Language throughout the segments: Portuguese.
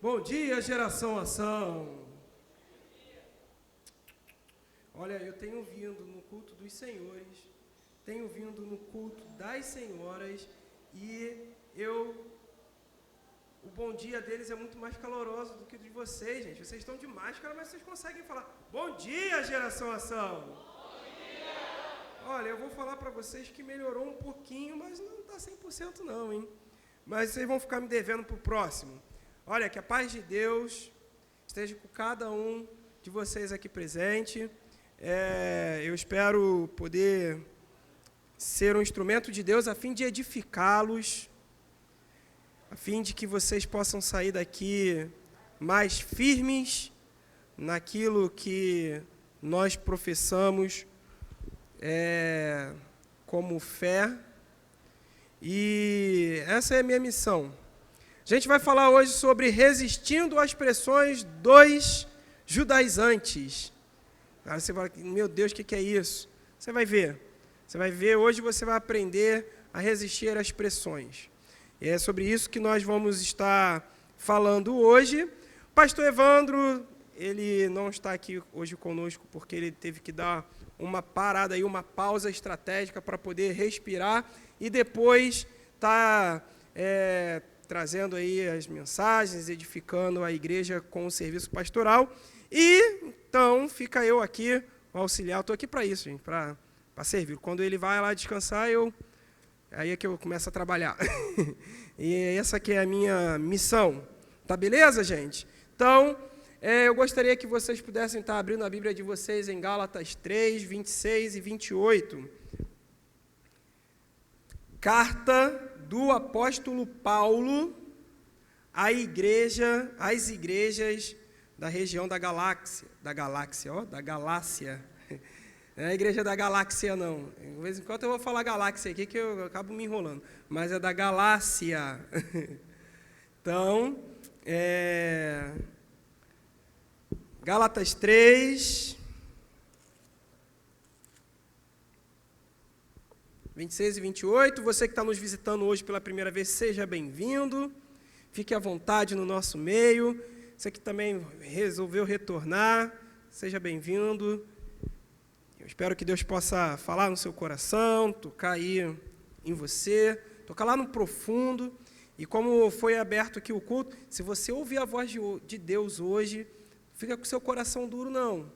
Bom dia, geração ação. Olha, eu tenho vindo no culto dos senhores, tenho vindo no culto das senhoras e o bom dia deles é muito mais caloroso do que o de vocês, gente. Vocês estão de máscara, mas vocês conseguem falar, bom dia, geração ação. Bom dia. Olha, eu vou falar para vocês que melhorou um pouquinho, mas não está 100% não, hein? Mas vocês vão ficar me devendo para o próximo. Olha, que a paz de Deus esteja com cada um de vocês aqui presente. Eu espero poder ser um instrumento de Deus a fim de edificá-los, a fim de que vocês possam sair daqui mais firmes naquilo que nós professamos como fé. E essa é a minha missão. A gente vai falar hoje sobre resistindo às pressões dos judaizantes. Aí você fala, meu Deus, o que é isso? Você vai ver. Hoje você vai aprender a resistir às pressões. E é sobre isso que nós vamos estar falando hoje. O pastor Evandro, ele não está aqui hoje conosco porque ele teve que dar uma parada aí, uma pausa estratégica para poder respirar e depois tá trazendo aí as mensagens, edificando a igreja com o serviço pastoral. E então fica eu aqui, o auxiliar, estou aqui para isso, gente, para servir. Quando ele vai lá descansar, aí é que eu começo a trabalhar. E essa aqui é a minha missão. Tá beleza, gente? Então, eu gostaria que vocês pudessem estar abrindo a Bíblia de vocês em Gálatas 3, 26 e 28. Carta do apóstolo Paulo às igrejas da região da Galácia. Não é a igreja da Galáxia, não. De vez em quando eu vou falar Galáxia aqui, que eu acabo me enrolando. Mas é da Galácia. Então, Gálatas 3, 26 e 28. Você que está nos visitando hoje pela primeira vez, seja bem-vindo. Fique à vontade no nosso meio. Você que também resolveu retornar, seja bem-vindo. Eu espero que Deus possa falar no seu coração, tocar aí em você, tocar lá no profundo. E como foi aberto aqui o culto, se você ouvir a voz de Deus hoje, fica com o seu coração duro, não.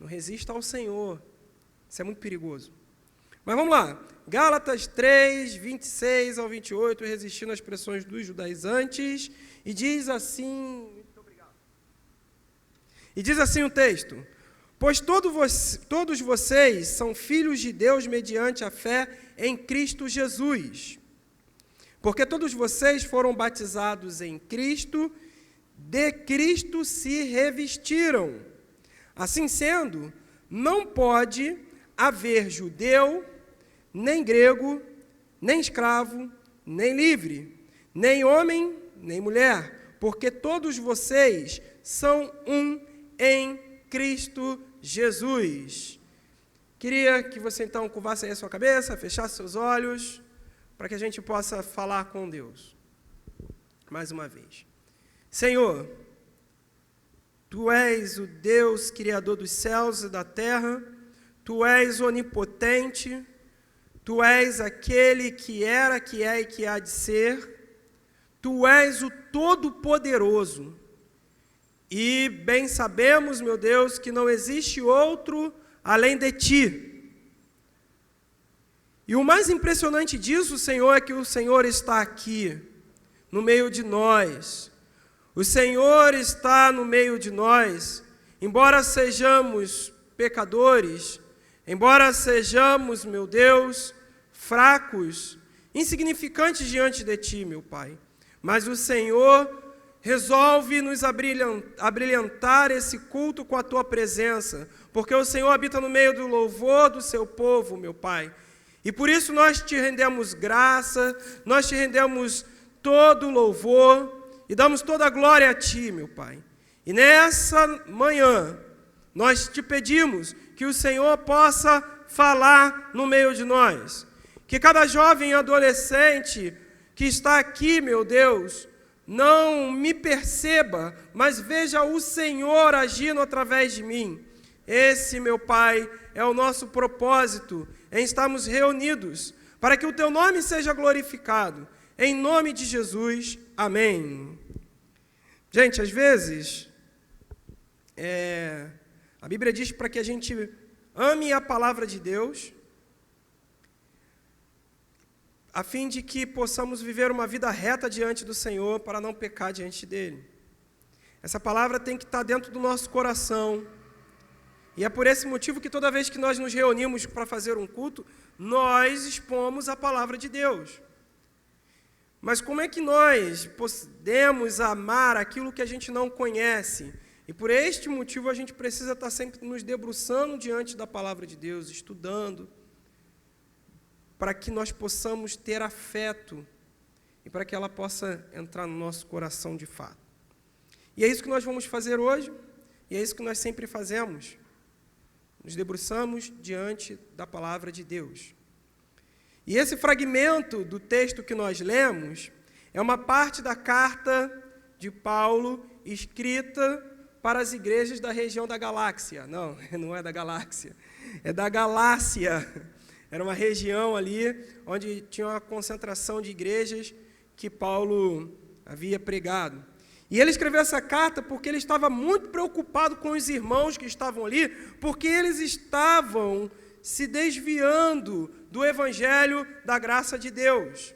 Não resista ao Senhor. Isso é muito perigoso. Mas vamos lá. Gálatas 3, 26 ao 28, resistindo às pressões dos judaizantes. E diz assim... Muito obrigado. E diz assim o texto: pois todos vocês são filhos de Deus mediante a fé em Cristo Jesus. Porque todos vocês foram batizados em Cristo, de Cristo se revestiram. Assim sendo, não pode haver judeu, nem grego, nem escravo, nem livre, nem homem, nem mulher, porque todos vocês são um em Cristo Jesus. Queria que você então curvasse aí a sua cabeça, fechasse seus olhos, para que a gente possa falar com Deus. Mais uma vez. Senhor, Tu és o Deus criador dos céus e da terra, Tu és onipotente, Tu és aquele que era, que é e que há de ser, Tu és o Todo-Poderoso. E bem sabemos, meu Deus, que não existe outro além de Ti. E o mais impressionante disso, Senhor, é que o Senhor está aqui, no meio de nós. O Senhor está no meio de nós, embora sejamos pecadores, embora sejamos, meu Deus, fracos, insignificantes diante de Ti, meu Pai. Mas o Senhor resolve nos abrilhantar esse culto com a Tua presença, porque o Senhor habita no meio do louvor do Seu povo, meu Pai. E por isso nós Te rendemos graça, nós Te rendemos todo louvor e damos toda a glória a Ti, meu Pai. E nessa manhã, nós Te pedimos que o Senhor possa falar no meio de nós. Que cada jovem e adolescente que está aqui, meu Deus, não me perceba, mas veja o Senhor agindo através de mim. Esse, meu Pai, é o nosso propósito em estarmos reunidos, para que o Teu nome seja glorificado. Em nome de Jesus, amém. Gente, às vezes, a Bíblia diz para que a gente ame a palavra de Deus, a fim de que possamos viver uma vida reta diante do Senhor, para não pecar diante dEle. Essa palavra tem que estar dentro do nosso coração, e é por esse motivo que toda vez que nós nos reunimos para fazer um culto, nós expomos a palavra de Deus. Mas como é que nós podemos amar aquilo que a gente não conhece? E por este motivo a gente precisa estar sempre nos debruçando diante da palavra de Deus, estudando, para que nós possamos ter afeto e para que ela possa entrar no nosso coração de fato. E é isso que nós vamos fazer hoje, e é isso que nós sempre fazemos. Nos debruçamos diante da palavra de Deus. E esse fragmento do texto que nós lemos é uma parte da carta de Paulo escrita para as igrejas da região da Galáxia. Não, não é da Galáxia, é da Galácia. Era uma região ali onde tinha uma concentração de igrejas que Paulo havia pregado. E ele escreveu essa carta porque ele estava muito preocupado com os irmãos que estavam ali, porque eles estavam se desviando do evangelho da graça de Deus.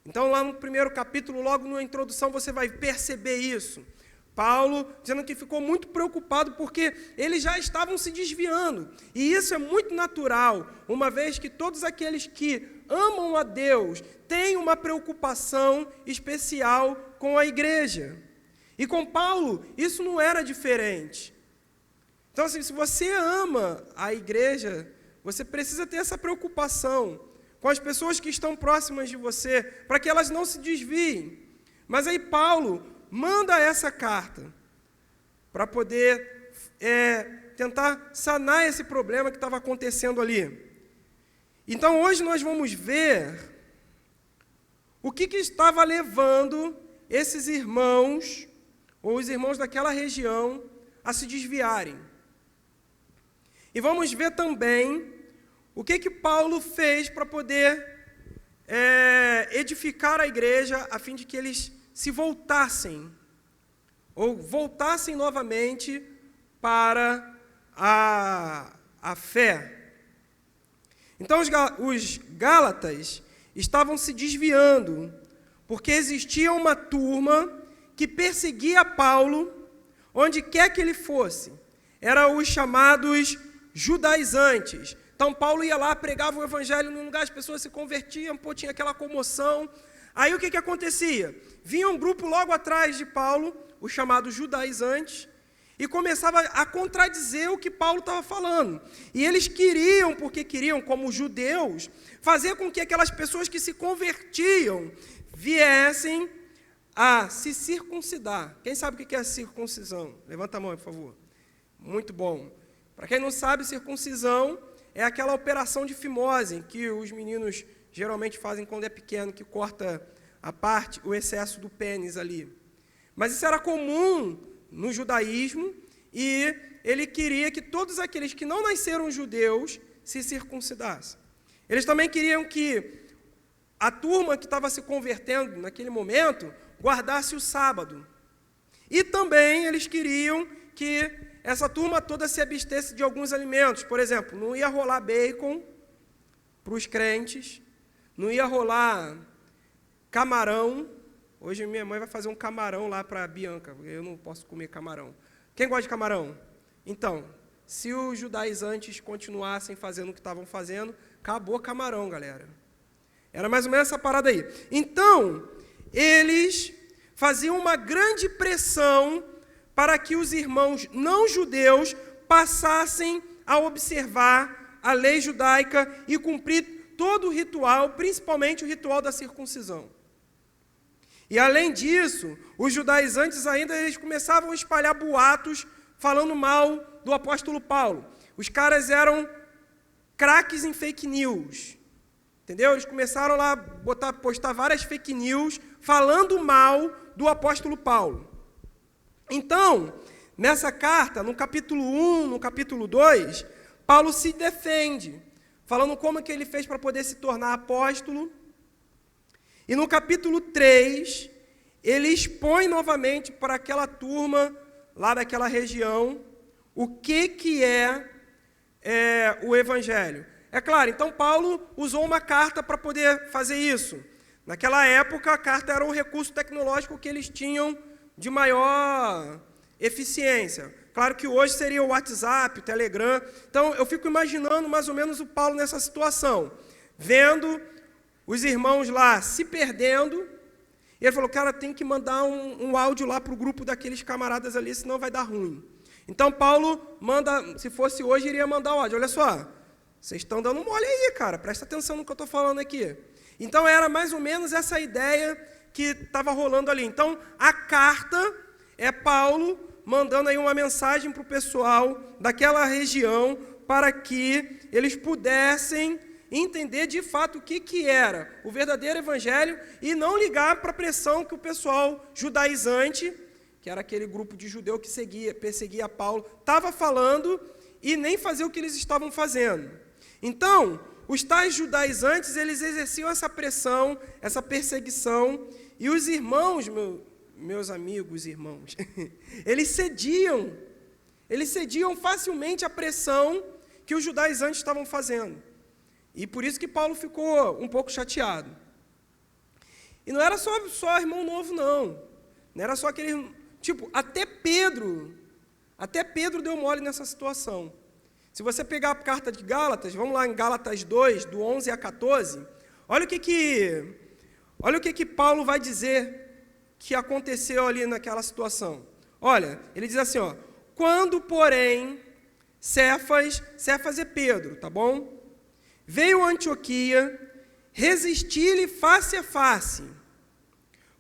Então, lá no primeiro capítulo, logo na introdução, você vai perceber isso. Paulo dizendo que ficou muito preocupado porque eles já estavam se desviando. E isso é muito natural, uma vez que todos aqueles que amam a Deus têm uma preocupação especial com a igreja. E com Paulo, isso não era diferente. Então, assim, se você ama a igreja, você precisa ter essa preocupação com as pessoas que estão próximas de você, para que elas não se desviem. Mas aí Paulo manda essa carta para poder tentar sanar esse problema que estava acontecendo ali. Então, hoje nós vamos ver o que estava levando esses irmãos, ou os irmãos daquela região, a se desviarem. E vamos ver também o que Paulo fez para poder edificar a igreja, a fim de que eles se voltassem, ou voltassem novamente para a fé. Então, os Gálatas estavam se desviando, porque existia uma turma que perseguia Paulo, onde quer que ele fosse. Eram os chamados judaizantes. Então, Paulo ia lá, pregava o evangelho num lugar, as pessoas se convertiam, tinha aquela comoção. Aí, o que acontecia? Vinha um grupo logo atrás de Paulo, os chamados judaizantes, e começava a contradizer o que Paulo estava falando. E eles queriam, porque queriam, como judeus, fazer com que aquelas pessoas que se convertiam viessem a se circuncidar. Quem sabe o que é circuncisão? Levanta a mão, por favor. Muito bom. Para quem não sabe, circuncisão é aquela operação de fimose que os meninos geralmente fazem quando é pequeno, que corta o excesso do pênis ali. Mas isso era comum no judaísmo, e ele queria que todos aqueles que não nasceram judeus se circuncidassem. Eles também queriam que a turma que estava se convertendo naquele momento guardasse o sábado. E também eles queriam que essa turma toda se abstesse de alguns alimentos. Por exemplo, não ia rolar bacon para os crentes, não ia rolar camarão. Hoje minha mãe vai fazer um camarão lá para a Bianca, eu não posso comer camarão. Quem gosta de camarão? Então, se os judaizantes continuassem fazendo o que estavam fazendo, acabou camarão, galera. Era mais ou menos essa parada aí. Então, eles faziam uma grande pressão para que os irmãos não judeus passassem a observar a lei judaica e cumprir todo o ritual, principalmente o ritual da circuncisão. E além disso, os judaizantes ainda eles começavam a espalhar boatos falando mal do apóstolo Paulo. Os caras eram craques em fake news. Entendeu? Eles começaram lá a postar várias fake news falando mal do apóstolo Paulo. Então, nessa carta, no capítulo 1, no capítulo 2, Paulo se defende, falando como que ele fez para poder se tornar apóstolo. E no capítulo 3, ele expõe novamente para aquela turma lá daquela região o que é o evangelho. É claro, então Paulo usou uma carta para poder fazer isso. Naquela época, a carta era um recurso tecnológico que eles tinham de maior eficiência. Claro que hoje seria o WhatsApp, o Telegram. Então, eu fico imaginando mais ou menos o Paulo nessa situação, vendo os irmãos lá se perdendo, e ele falou, cara, tem que mandar um áudio lá para o grupo daqueles camaradas ali, senão vai dar ruim. Então, Paulo manda, se fosse hoje, iria mandar o áudio. Olha só, vocês estão dando mole aí, cara, presta atenção no que eu estou falando aqui. Então, era mais ou menos essa ideia que estava rolando ali. Então, a carta é Paulo mandando aí uma mensagem para o pessoal daquela região para que eles pudessem entender de fato o que era o verdadeiro evangelho e não ligar para a pressão que o pessoal judaizante, que era aquele grupo de judeu que perseguia Paulo, estava falando e nem fazer o que eles estavam fazendo. Então, os tais judaizantes, eles exerciam essa pressão, essa perseguição, e os irmãos, meus amigos irmãos, eles cediam facilmente à pressão que os judaizantes estavam fazendo. E por isso que Paulo ficou um pouco chateado. E não era só irmão novo, não. Não era só aquele... Tipo, até Pedro deu mole nessa situação. Se você pegar a carta de Gálatas, vamos lá em Gálatas 2, do 11 a 14, olha o que Paulo vai dizer que aconteceu ali naquela situação. Olha, ele diz assim, ó, quando, porém, Cefas é Pedro, tá bom? Veio a Antioquia, resisti-lhe face a face,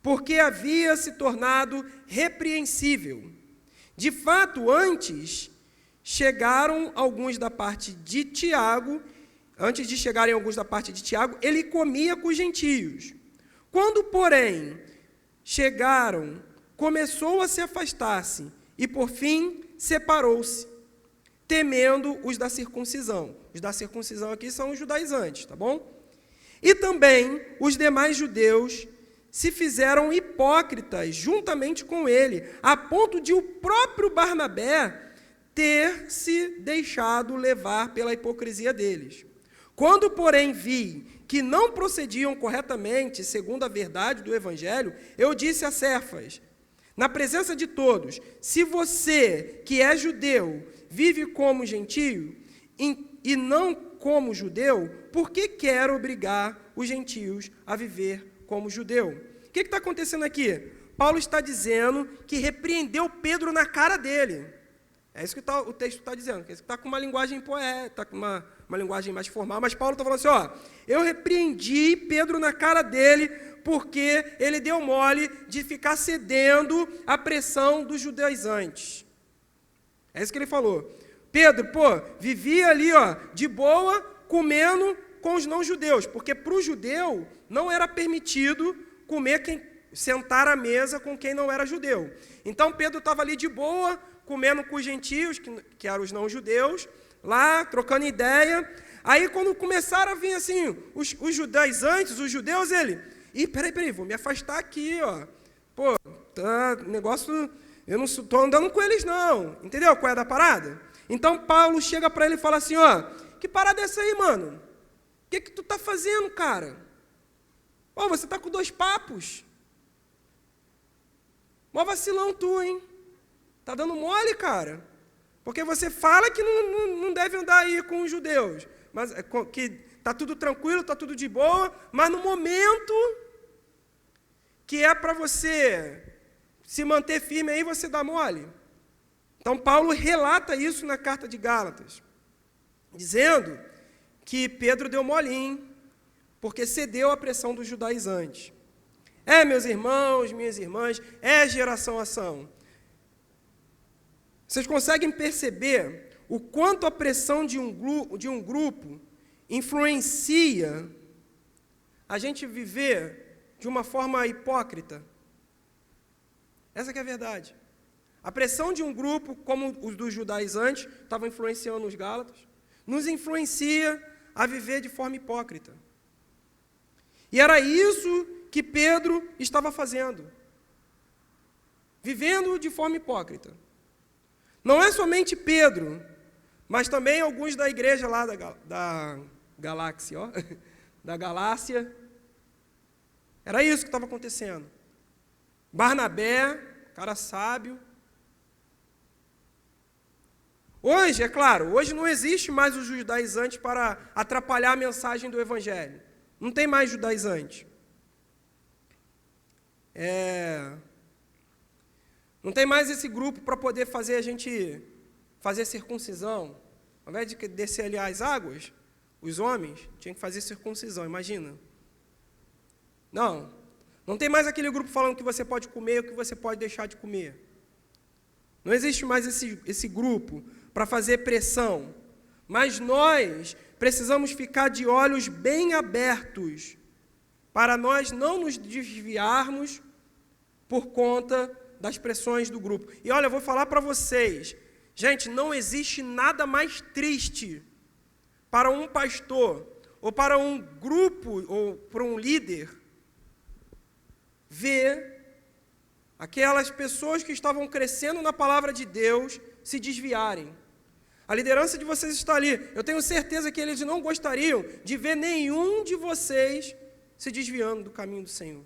porque havia se tornado repreensível. De fato, antes de chegarem alguns da parte de Tiago, ele comia com os gentios. Quando, porém, chegaram, começou a se afastar-se, e por fim separou-se, temendo os da circuncisão. Os da circuncisão aqui são os judaizantes, tá bom? E também os demais judeus se fizeram hipócritas juntamente com ele, a ponto de o próprio Barnabé ter se deixado levar pela hipocrisia deles. Quando, porém, vi que não procediam corretamente segundo a verdade do Evangelho, eu disse a Cefas, na presença de todos, se você, que é judeu, vive como gentio e não como judeu, por que quer obrigar os gentios a viver como judeu? O que está acontecendo aqui? Paulo está dizendo que repreendeu Pedro na cara dele. É isso que o texto está dizendo, que está com uma linguagem poética, está com uma linguagem mais formal, mas Paulo está falando assim, ó, eu repreendi Pedro na cara dele, porque ele deu mole de ficar cedendo à pressão dos judaizantes. É isso que ele falou. Pedro, vivia ali, ó, de boa, comendo com os não-judeus, porque para o judeu não era permitido sentar à mesa com quem não era judeu. Então Pedro estava ali de boa, comendo com os gentios, que eram os não-judeus, lá, trocando ideia. Aí, quando começaram a vir, assim, os judaizantes, os judeus, peraí, vou me afastar aqui, ó. Negócio, eu não estou andando com eles, não. Entendeu qual é da parada? Então, Paulo chega para ele e fala assim, ó, que parada é essa aí, mano? O que tu tá fazendo, cara? Você tá com 2 papos. Mó vacilão tu, hein? Tá dando mole, cara. Porque você fala que não deve andar aí com os judeus, mas que tá tudo tranquilo, tá tudo de boa, mas no momento que é para você se manter firme aí, você dá mole. Então, Paulo relata isso na carta de Gálatas, dizendo que Pedro deu molinho, porque cedeu à pressão dos judaizantes. Meus irmãos, minhas irmãs, geração ação. Vocês conseguem perceber o quanto a pressão de um grupo influencia a gente viver de uma forma hipócrita. Essa que é a verdade. A pressão de um grupo, como os dos judaizantes, estava influenciando os gálatas, nos influencia a viver de forma hipócrita. E era isso que Pedro estava fazendo. Vivendo de forma hipócrita. Não é somente Pedro, mas também alguns da igreja lá da Galáxia, ó, da Galácia. Era isso que estava acontecendo. Barnabé, cara sábio. Hoje, é claro, hoje não existe mais os judaizantes para atrapalhar a mensagem do Evangelho. Não tem mais judaizante. Não tem mais esse grupo para poder fazer a gente fazer circuncisão. Ao invés de descer ali as águas, os homens tinham que fazer circuncisão, imagina. Não tem mais aquele grupo falando que você pode comer ou que você pode deixar de comer. Não existe mais esse grupo para fazer pressão. Mas nós precisamos ficar de olhos bem abertos para nós não nos desviarmos por conta das pressões do grupo. E olha, eu vou falar para vocês, gente, não existe nada mais triste para um pastor, ou para um grupo, ou para um líder, ver aquelas pessoas que estavam crescendo na palavra de Deus se desviarem. A liderança de vocês está ali. Eu tenho certeza que eles não gostariam de ver nenhum de vocês se desviando do caminho do Senhor.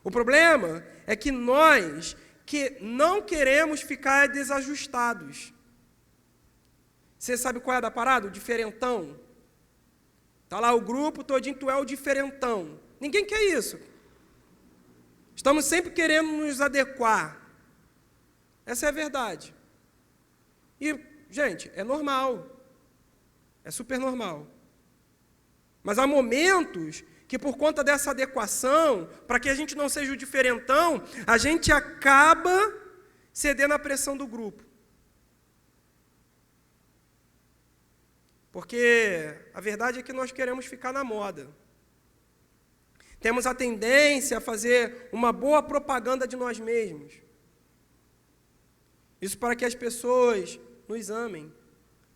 O problema é que nós que não queremos ficar desajustados. Você sabe qual é a da parada? O diferentão. Está lá o grupo todinho, tu é o diferentão. Ninguém quer isso. Estamos sempre querendo nos adequar. Essa é a verdade. E, gente, é normal. É super normal. Mas há momentos que, por conta dessa adequação, para que a gente não seja o diferentão, a gente acaba cedendo à pressão do grupo. Porque a verdade é que nós queremos ficar na moda. Temos a tendência a fazer uma boa propaganda de nós mesmos. Isso para que as pessoas nos amem.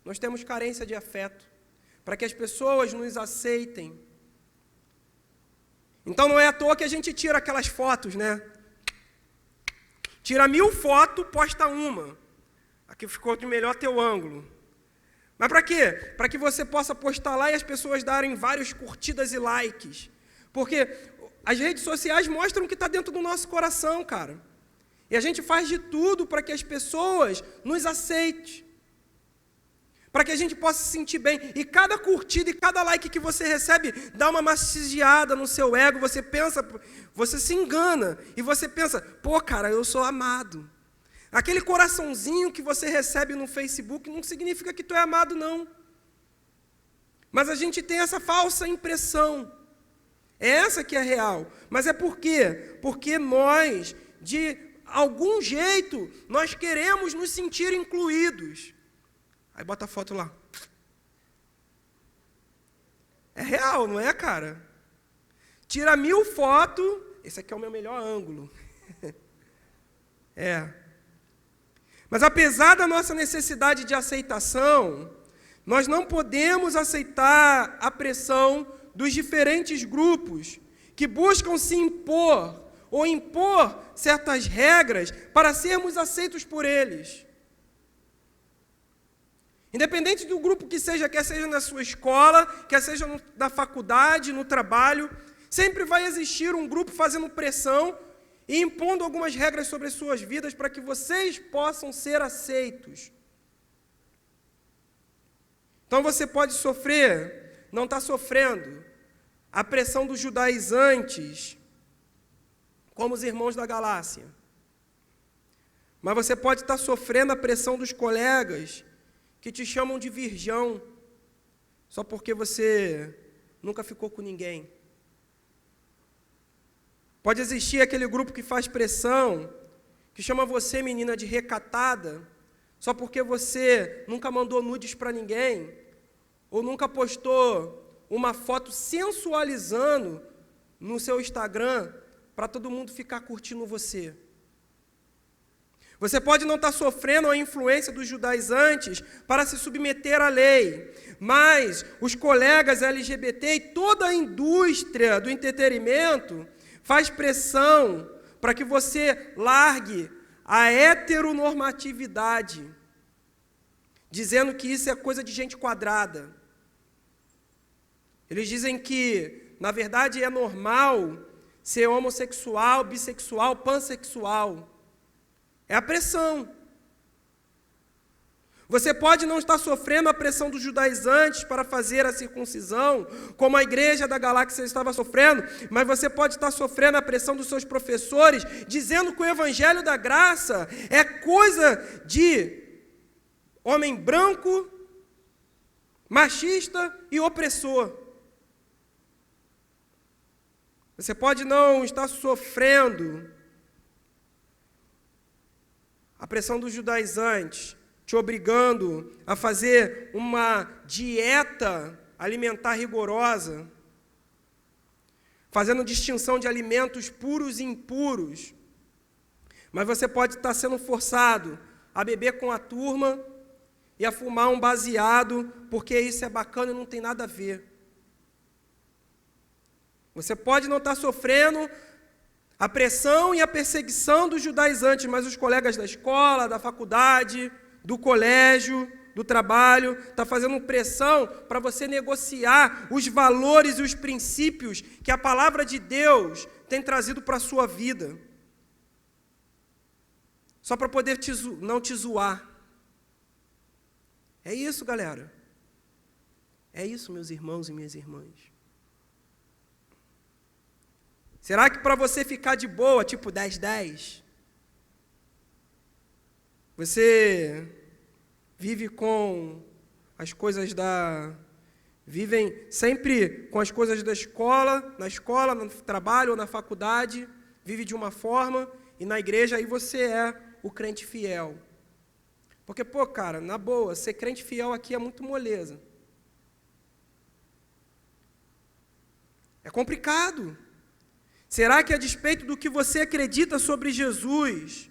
Nós temos carência de afeto. Para que as pessoas nos aceitem. Então não é à toa que a gente tira aquelas fotos, né? Tira 1000 fotos, posta uma. Aqui ficou de melhor teu ângulo. Mas para quê? Para que você possa postar lá e as pessoas darem várias curtidas e likes. Porque as redes sociais mostram o que está dentro do nosso coração, cara. E a gente faz de tudo para que as pessoas nos aceitem. Para que a gente possa se sentir bem. E cada curtida e cada like que você recebe dá uma massageada no seu ego. Você pensa, você se engana. E você pensa, pô, cara, eu sou amado. Aquele coraçãozinho que você recebe no Facebook não significa que tu é amado, não. Mas a gente tem essa falsa impressão. É essa que é real. Mas é por quê? Porque nós, de algum jeito, nós queremos nos sentir incluídos. Aí bota a foto lá. É real, não é, cara? Tira 1000 fotos. Esse aqui é o meu melhor ângulo. Mas apesar da nossa necessidade de aceitação, nós não podemos aceitar a pressão dos diferentes grupos que buscam se impor ou impor certas regras para sermos aceitos por eles. Independente do grupo que seja, quer seja na sua escola, quer seja na faculdade, no trabalho, sempre vai existir um grupo fazendo pressão e impondo algumas regras sobre as suas vidas para que vocês possam ser aceitos. Então você pode sofrer, não está sofrendo, a pressão dos judaizantes, como os irmãos da Galácia. Mas você pode estar sofrendo a pressão dos colegas que te chamam de virgão, só porque você nunca ficou com ninguém. Pode existir aquele grupo que faz pressão, que chama você, menina, de recatada, só porque você nunca mandou nudes para ninguém, ou nunca postou uma foto sensualizando no seu Instagram para todo mundo ficar curtindo você. Você pode não estar sofrendo a influência dos judaizantes para se submeter à lei, mas os colegas LGBT e toda a indústria do entretenimento faz pressão para que você largue a heteronormatividade, dizendo que isso é coisa de gente quadrada. Eles dizem que, na verdade, é normal ser homossexual, bissexual, pansexual. É a pressão. Você pode não estar sofrendo a pressão dos judaizantes para fazer a circuncisão, como a igreja da Galáxia estava sofrendo, mas você pode estar sofrendo a pressão dos seus professores, dizendo que o evangelho da graça é coisa de homem branco, machista e opressor. Você pode não estar sofrendo a pressão dos judaizantes, te obrigando a fazer uma dieta alimentar rigorosa, fazendo distinção de alimentos puros e impuros. Mas você pode estar sendo forçado a beber com a turma e a fumar um baseado, porque isso é bacana e não tem nada a ver. Você pode não estar sofrendo a pressão e a perseguição dos judaizantes, mas os colegas da escola, da faculdade, do colégio, do trabalho, está fazendo pressão para você negociar os valores e os princípios que a palavra de Deus tem trazido para a sua vida. Só para poder não te zoar. É isso, galera. É isso, meus irmãos e minhas irmãs. Será que para você ficar de boa, tipo 10-10, você vive com as coisas vivem sempre com as coisas da escola, no trabalho ou na faculdade, vive de uma forma, e na igreja aí você é o crente fiel. Porque, cara, na boa, ser crente fiel aqui é muito moleza. É complicado. Será que, a despeito do que você acredita sobre Jesus,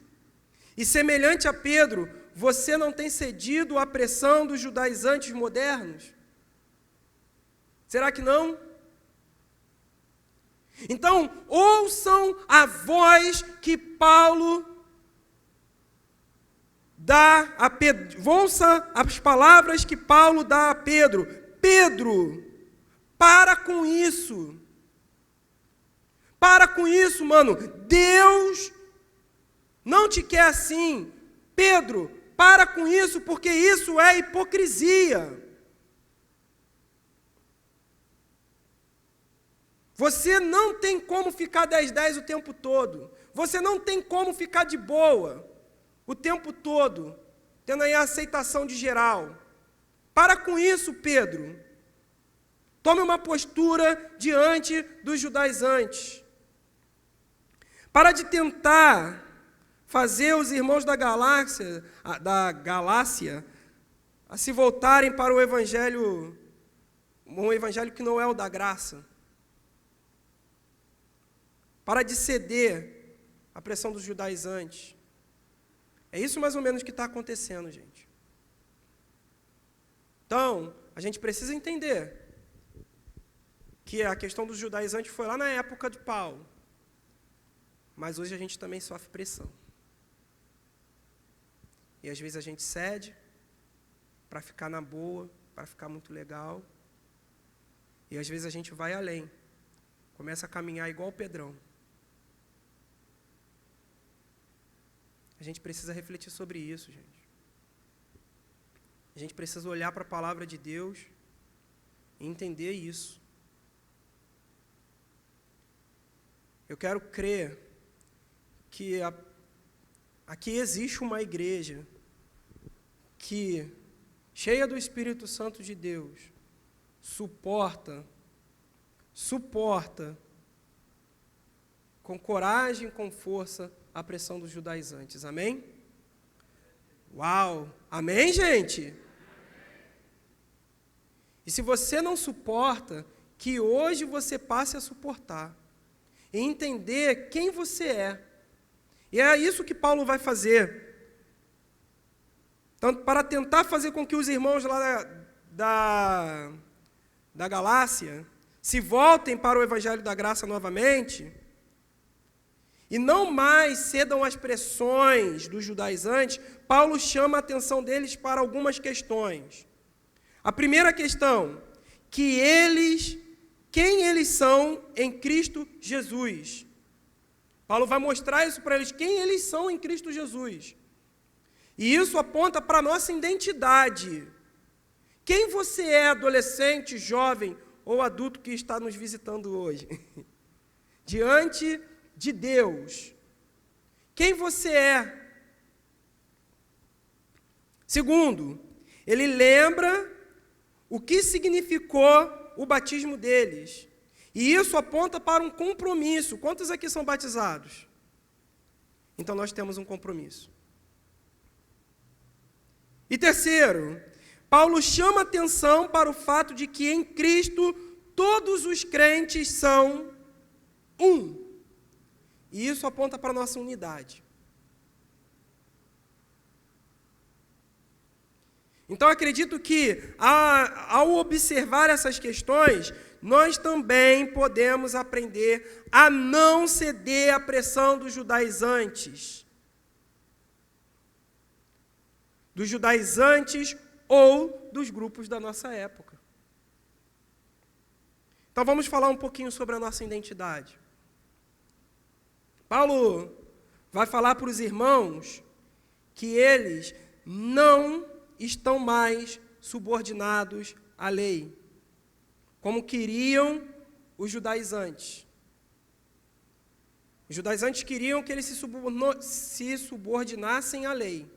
e semelhante a Pedro, você não tem cedido à pressão dos judaizantes modernos? Será que não? Então, ouçam a voz que Paulo dá a Pedro, ouça as palavras que Paulo dá a Pedro. Pedro, para com isso. Para com isso, mano. Deus não te quer assim. Pedro, para com isso, porque isso é hipocrisia. Você não tem como ficar 10-10 o tempo todo. Você não tem como ficar de boa o tempo todo, tendo aí a aceitação de geral. Para com isso, Pedro. Tome uma postura diante dos judaizantes. Para de tentar fazer os irmãos da Galácia a se voltarem para o evangelho, um evangelho que não é o da graça. Para de ceder à pressão dos judaizantes. É isso mais ou menos que está acontecendo, gente. Então, a gente precisa entender que a questão dos judaizantes foi lá na época de Paulo. Mas hoje a gente também sofre pressão. E às vezes a gente cede para ficar na boa, para ficar muito legal. E às vezes a gente vai além. Começa a caminhar igual o Pedrão. A gente precisa refletir sobre isso, gente. A gente precisa olhar para a palavra de Deus e entender isso. Eu quero crer que aqui existe uma igreja que, cheia do Espírito Santo de Deus, suporta com coragem e com força a pressão dos judaizantes. Amém? Uau! Amém, gente? E se você não suporta, que hoje você passe a suportar e entender quem você é. E é isso que Paulo vai fazer. Tanto para tentar fazer com que os irmãos lá da Galácia se voltem para o Evangelho da Graça novamente e não mais cedam às pressões dos judaizantes, Paulo chama a atenção deles para algumas questões. A primeira questão, quem eles são em Cristo Jesus. Paulo vai mostrar isso para eles, quem eles são em Cristo Jesus. E isso aponta para a nossa identidade. Quem você é, adolescente, jovem ou adulto que está nos visitando hoje? Diante de Deus. Quem você é? Segundo, ele lembra o que significou o batismo deles. E isso aponta para um compromisso. Quantos aqui são batizados? Então nós temos um compromisso. E terceiro, Paulo chama atenção para o fato de que em Cristo todos os crentes são um. E isso aponta para a nossa unidade. Então acredito que ao observar essas questões, nós também podemos aprender a não ceder à pressão dos judaizantes. Dos judaizantes ou dos grupos da nossa época. Então vamos falar um pouquinho sobre a nossa identidade. Paulo vai falar para os irmãos que eles não estão mais subordinados à lei, como queriam os judaizantes. Os judaizantes queriam que eles se subordinassem à lei.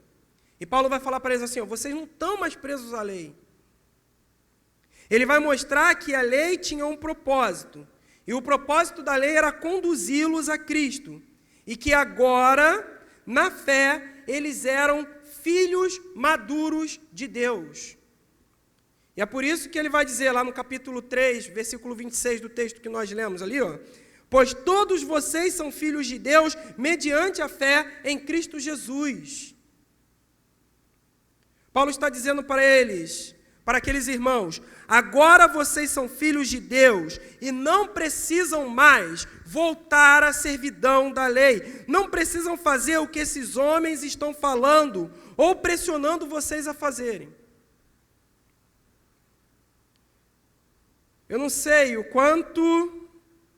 E Paulo vai falar para eles assim, vocês não estão mais presos à lei. Ele vai mostrar que a lei tinha um propósito, e o propósito da lei era conduzi-los a Cristo, e que agora, na fé, eles eram filhos maduros de Deus. E é por isso que ele vai dizer lá no capítulo 3, versículo 26 do texto que nós lemos ali, pois todos vocês são filhos de Deus mediante a fé em Cristo Jesus. Paulo está dizendo para eles, para aqueles irmãos, agora vocês são filhos de Deus e não precisam mais voltar à servidão da lei. Não precisam fazer o que esses homens estão falando ou pressionando vocês a fazerem. Eu não sei o quanto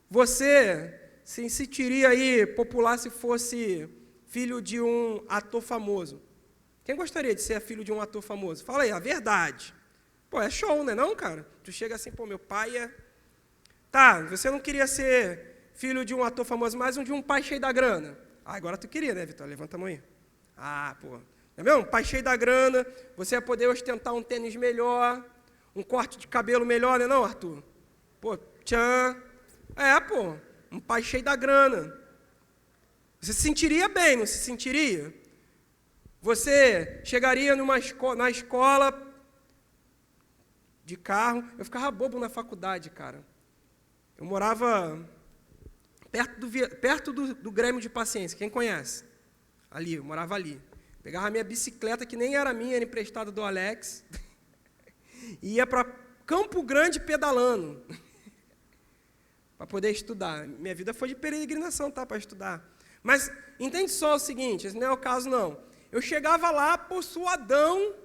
você se sentiria aí popular se fosse filho de um ator famoso. Quem gostaria de ser filho de um ator famoso? Fala aí, a verdade. Pô, é show, né não, cara? Tu chega assim, meu pai é... Tá, você não queria ser filho de um ator famoso, mas de um pai cheio da grana. Agora tu queria, né, Vitor? Levanta a mão aí. Pô. Tá vendo? Um pai cheio da grana, você ia poder ostentar um tênis melhor, um corte de cabelo melhor, né não, Arthur? Pô, tchan. Um pai cheio da grana. Você se sentiria bem, não se sentiria? Você chegaria na escola de carro, eu ficava bobo na faculdade, cara. Eu morava perto do Grêmio de Paciência, quem conhece? Ali, eu morava ali. Pegava a minha bicicleta, que nem era minha, era emprestada do Alex, e ia para Campo Grande pedalando, para poder estudar. Minha vida foi de peregrinação, tá, para estudar. Mas entende só o seguinte, esse não é o caso não. Eu chegava lá, suadão,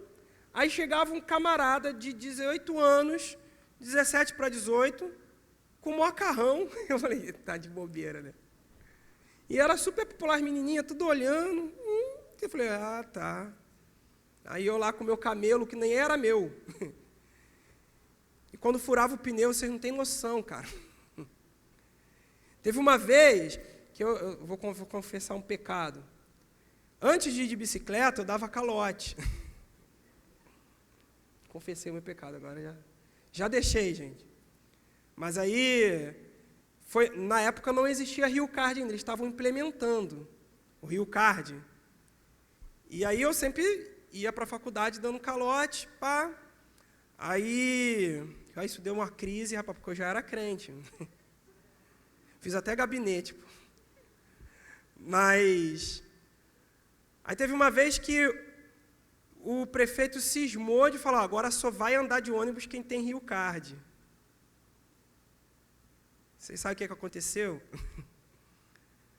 aí chegava um camarada de 18 anos, 17 para 18, com macarrão. Eu falei, tá de bobeira, né? E era super popular, menininha, tudo olhando. Eu falei, tá. Aí eu lá com o meu camelo, que nem era meu. E quando furava o pneu, vocês não têm noção, cara. Teve uma vez, que eu vou confessar um pecado. Antes de ir de bicicleta, eu dava calote. Confessei o meu pecado, agora já deixei, gente. Mas aí, na época não existia Rio Card ainda, eles estavam implementando o Rio Card. E aí eu sempre ia para a faculdade dando calote, pá. Aí, Aí isso deu uma crise, rapaz, porque eu já era crente. Fiz até gabinete. Mas aí teve uma vez que o prefeito cismou de falar, agora só vai andar de ônibus quem tem Rio Card. Vocês sabem o que aconteceu?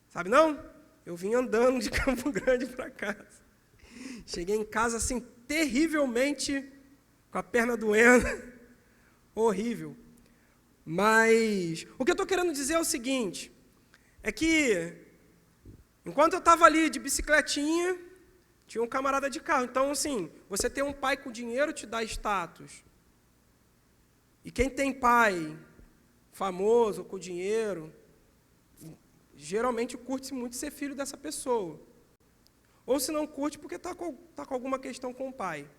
Sabe não? Eu vim andando de Campo Grande para casa. Cheguei em casa assim, terrivelmente, com a perna doendo. Horrível. Mas o que eu estou querendo dizer é o seguinte, é que enquanto eu estava ali de bicicletinha, tinha um camarada de carro. Então, assim, você ter um pai com dinheiro te dá status. E quem tem pai famoso, com dinheiro, geralmente curte muito ser filho dessa pessoa. Ou se não curte, porque está com alguma questão com o pai.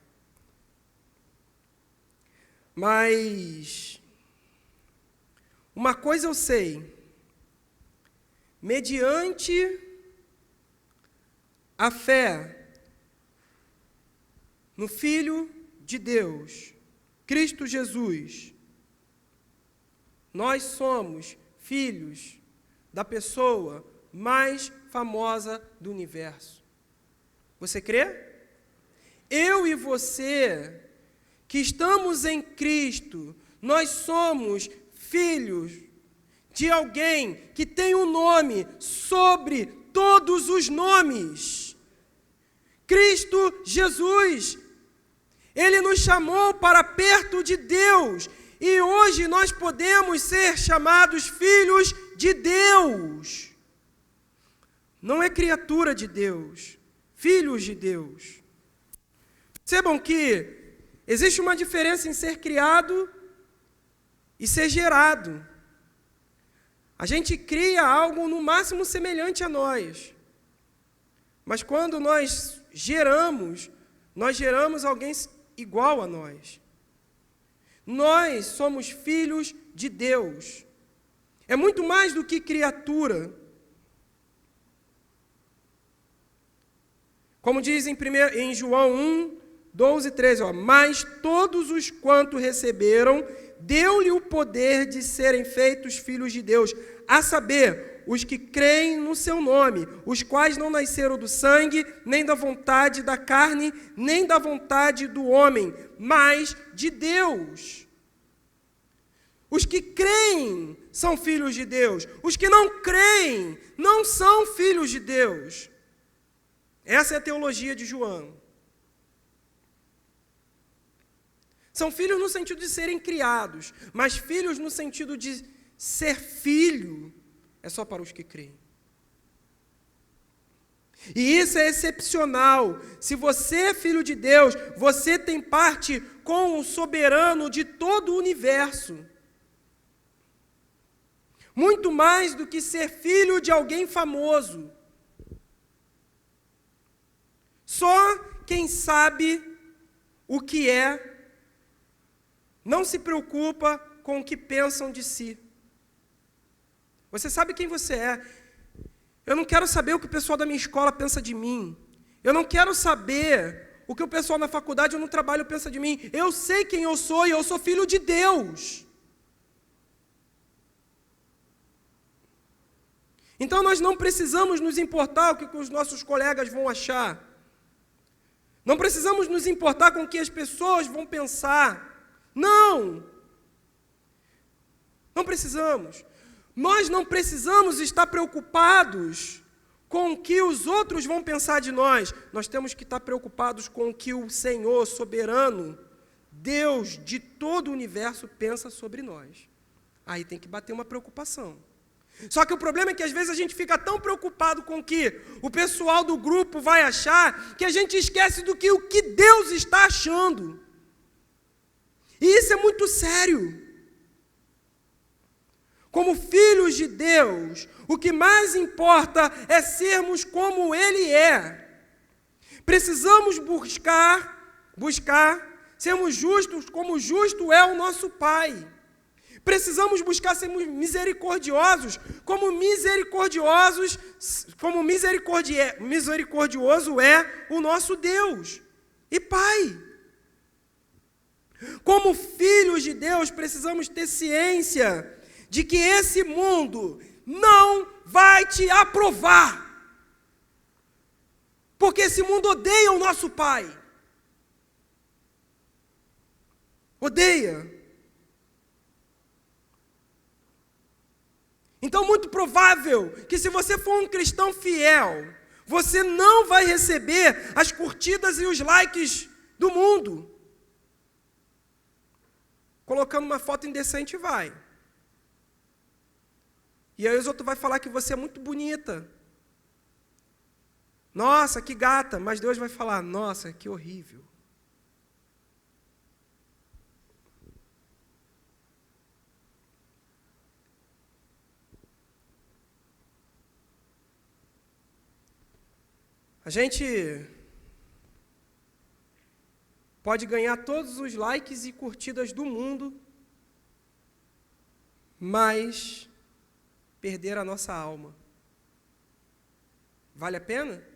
Mas uma coisa eu sei, mediante a fé no Filho de Deus, Cristo Jesus, nós somos filhos da pessoa mais famosa do universo. Você crê? Eu e você, que estamos em Cristo, nós somos filhos de alguém que tem um nome sobre todos os nomes. Cristo Jesus. Ele nos chamou para perto de Deus e hoje nós podemos ser chamados filhos de Deus. Não é criatura de Deus, filhos de Deus. Percebam que existe uma diferença em ser criado e ser gerado. A gente cria algo no máximo semelhante a nós. Mas quando nós geramos alguém igual a nós. Nós somos filhos de Deus. É muito mais do que criatura. Como diz em João 1, 12 e 13, mas todos os quanto receberam, deu-lhe o poder de serem feitos filhos de Deus, a saber, os que creem no seu nome, os quais não nasceram do sangue, nem da vontade da carne, nem da vontade do homem, mas de Deus. Os que creem são filhos de Deus, os que não creem não são filhos de Deus. Essa é a teologia de João. São filhos no sentido de serem criados, mas filhos no sentido de ser filho é só para os que creem. E isso é excepcional. Se você é filho de Deus, você tem parte com o soberano de todo o universo. Muito mais do que ser filho de alguém famoso. Só quem sabe o que é, não se preocupa com o que pensam de si. Você sabe quem você é. Eu não quero saber o que o pessoal da minha escola pensa de mim. Eu não quero saber o que o pessoal na faculdade ou no trabalho pensa de mim. Eu sei quem eu sou e eu sou filho de Deus. Então nós não precisamos nos importar com o que os nossos colegas vão achar. Não precisamos nos importar com o que as pessoas vão pensar. Não! Não precisamos. Nós não precisamos estar preocupados com o que os outros vão pensar de nós. Nós temos que estar preocupados com o que o Senhor soberano, Deus de todo o universo, pensa sobre nós. Aí tem que bater uma preocupação. Só que o problema é que às vezes a gente fica tão preocupado com o que o pessoal do grupo vai achar, que a gente esquece do que o que Deus está achando. E isso é muito sério. Como filhos de Deus, o que mais importa é sermos como Ele é. Precisamos buscar, sermos justos como justo é o nosso Pai. Precisamos buscar sermos misericordiosos, como misericordioso é o nosso Deus e Pai. Como filhos de Deus, precisamos ter ciência de que esse mundo não vai te aprovar. Porque esse mundo odeia o nosso Pai. Odeia. Então, muito provável que se você for um cristão fiel, você não vai receber as curtidas e os likes do mundo. Colocando uma foto indecente, vai. E aí os outros vão falar que você é muito bonita. Nossa, que gata. Mas Deus vai falar, nossa, que horrível. A gente pode ganhar todos os likes e curtidas do mundo, mas perder a nossa alma. Vale a pena?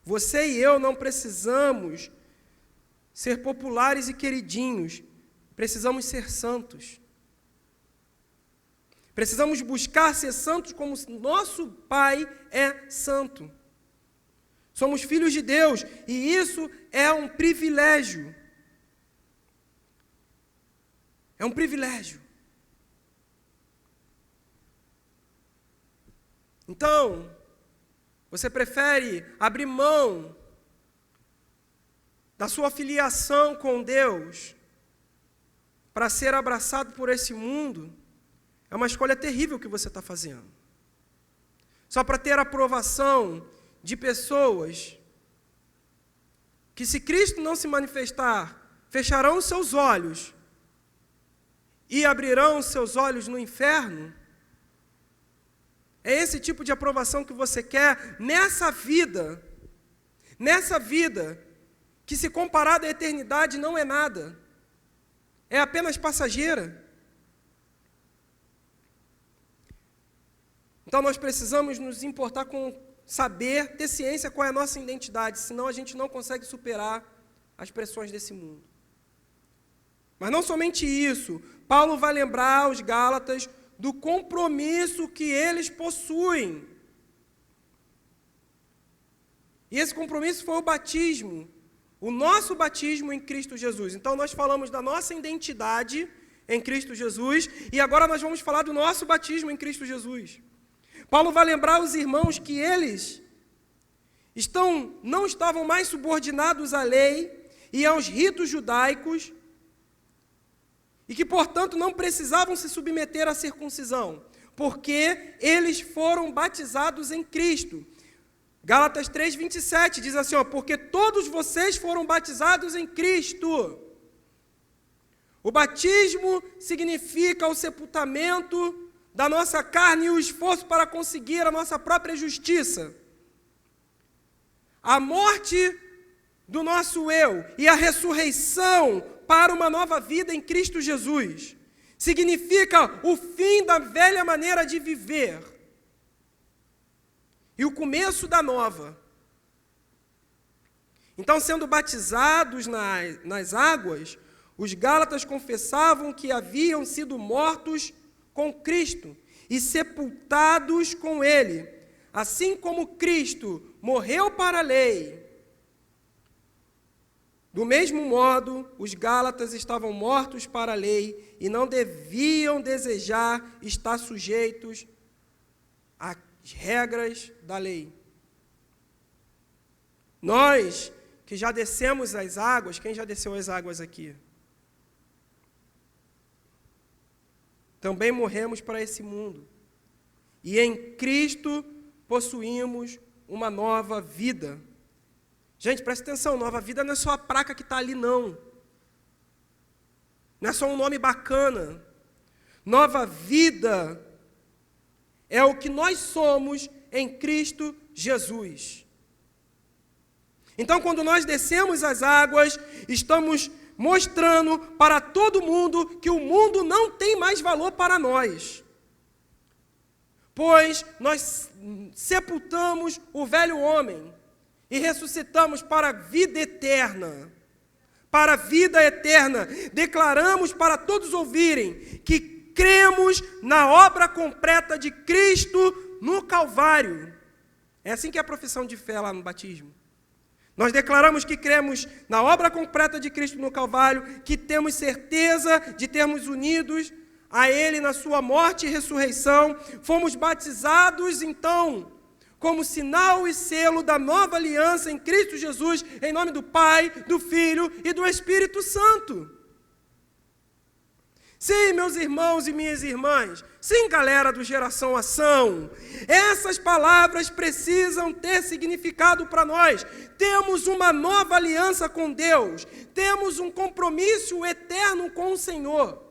Você e eu não precisamos ser populares e queridinhos, precisamos ser santos. Precisamos buscar ser santos como nosso Pai é santo. Somos filhos de Deus e isso é um privilégio. É um privilégio. Então, você prefere abrir mão da sua filiação com Deus para ser abraçado por esse mundo? É uma escolha terrível que você está fazendo. Só para ter a aprovação de pessoas que, se Cristo não se manifestar, fecharão os seus olhos e abrirão os seus olhos no inferno. É esse tipo de aprovação que você quer nessa vida que, se comparada à eternidade, não é nada, é apenas passageira. Então nós precisamos nos importar com saber, ter ciência qual é a nossa identidade, senão a gente não consegue superar as pressões desse mundo. Mas não somente isso, Paulo vai lembrar aos Gálatas do compromisso que eles possuem. E esse compromisso foi o batismo, o nosso batismo em Cristo Jesus. Então nós falamos da nossa identidade em Cristo Jesus, e agora nós vamos falar do nosso batismo em Cristo Jesus. Paulo vai lembrar aos irmãos que eles não estavam mais subordinados à lei e aos ritos judaicos, e que, portanto, não precisavam se submeter à circuncisão, porque eles foram batizados em Cristo. Gálatas 3:27 diz assim, porque todos vocês foram batizados em Cristo. O batismo significa o sepultamento da nossa carne e o esforço para conseguir a nossa própria justiça. A morte do nosso eu e a ressurreição para uma nova vida em Cristo Jesus significa o fim da velha maneira de viver e o começo da nova. Então, sendo batizados nas águas, os gálatas confessavam que haviam sido mortos com Cristo e sepultados com Ele, assim como Cristo morreu para a lei. Do mesmo modo, os gálatas estavam mortos para a lei e não deviam desejar estar sujeitos às regras da lei. Nós que já descemos as águas, quem já desceu as águas aqui? Também morremos para esse mundo. E em Cristo possuímos uma nova vida. Gente, presta atenção, nova vida não é só a placa que está ali, não. Não é só um nome bacana. Nova vida é o que nós somos em Cristo Jesus. Então, quando nós descemos as águas, estamos mostrando para todo mundo que o mundo não tem mais valor para nós. Pois nós sepultamos o velho homem e ressuscitamos para a vida eterna. para a vida eterna. Declaramos para todos ouvirem que cremos na obra completa de Cristo no Calvário. É assim que é a profissão de fé lá no batismo. Nós declaramos que cremos na obra completa de Cristo no Calvário, que temos certeza de termos unidos a Ele na sua morte e ressurreição. Fomos batizados, então, como sinal e selo da nova aliança em Cristo Jesus, em nome do Pai, do Filho e do Espírito Santo. Sim, meus irmãos e minhas irmãs, sim, galera do Geração Ação, essas palavras precisam ter significado para nós. Temos uma nova aliança com Deus, temos um compromisso eterno com o Senhor.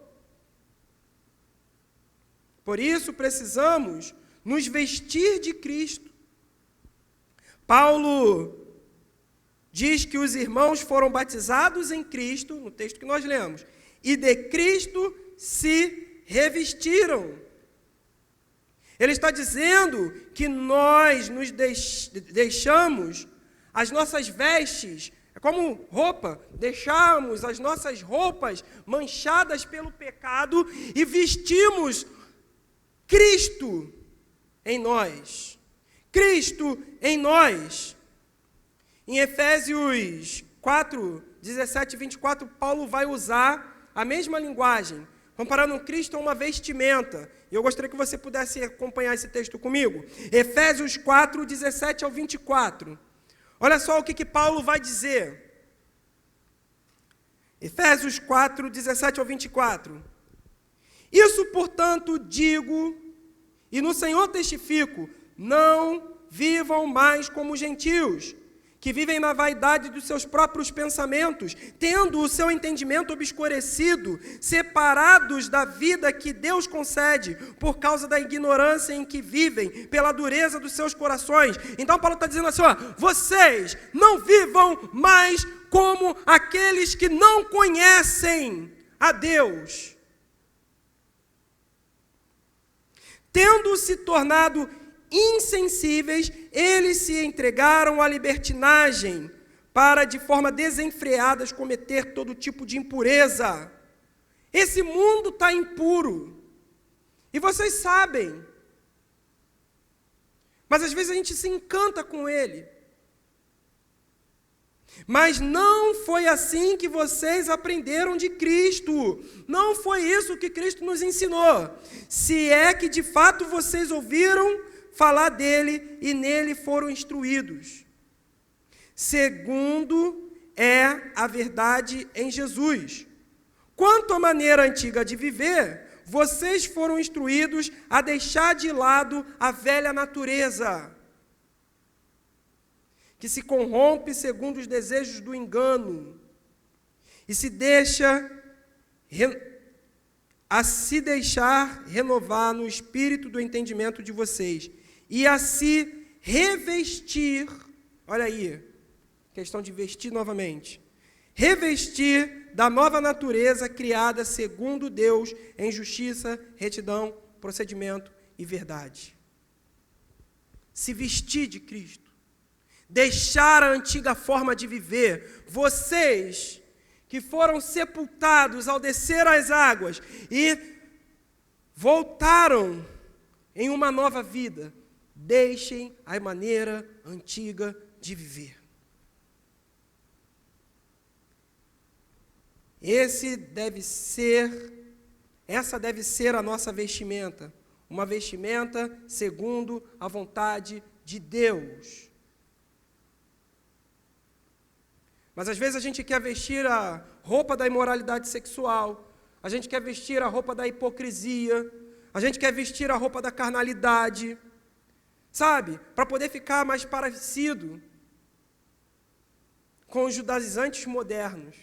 Por isso precisamos nos vestir de Cristo. Paulo diz que os irmãos foram batizados em Cristo, no texto que nós lemos, e de Cristo se revestiram. Ele está dizendo que nós nos deixamos as nossas vestes, é como roupa, deixamos as nossas roupas manchadas pelo pecado e vestimos Cristo em nós. Cristo em nós. Em Efésios 4, 17 e 24, Paulo vai usar a mesma linguagem, comparando Cristo a uma vestimenta. E eu gostaria que você pudesse acompanhar esse texto comigo. Efésios 4, 17 ao 24. Olha só o que Paulo vai dizer. Efésios 4, 17 ao 24. Isso, portanto, digo, e no Senhor testifico, não vivam mais como gentios, que vivem na vaidade dos seus próprios pensamentos, tendo o seu entendimento obscurecido, separados da vida que Deus concede, por causa da ignorância em que vivem, pela dureza dos seus corações. Então Paulo está dizendo assim, vocês não vivam mais como aqueles que não conhecem a Deus. Tendo se tornado insensíveis, eles se entregaram à libertinagem para, de forma desenfreada, cometer todo tipo de impureza. Esse mundo está impuro. E vocês sabem. Mas às vezes a gente se encanta com ele. Mas não foi assim que vocês aprenderam de Cristo. Não foi isso que Cristo nos ensinou. Se é que de fato vocês ouviram falar dele e nele foram instruídos. Segundo é a verdade em Jesus. Quanto à maneira antiga de viver, vocês foram instruídos a deixar de lado a velha natureza, que se corrompe segundo os desejos do engano, e se deixar renovar no espírito do entendimento de vocês, e a se revestir, olha aí, questão de vestir novamente, revestir da nova natureza criada segundo Deus, em justiça, retidão, procedimento e verdade. Se vestir de Cristo, deixar a antiga forma de viver. Vocês que foram sepultados ao descer as águas e voltaram em uma nova vida, deixem a maneira antiga de viver. Essa deve ser a nossa vestimenta, uma vestimenta segundo a vontade de Deus. Mas às vezes a gente quer vestir a roupa da imoralidade sexual, a gente quer vestir a roupa da hipocrisia, a gente quer vestir a roupa da carnalidade, sabe? Para poder ficar mais parecido com os judaizantes modernos,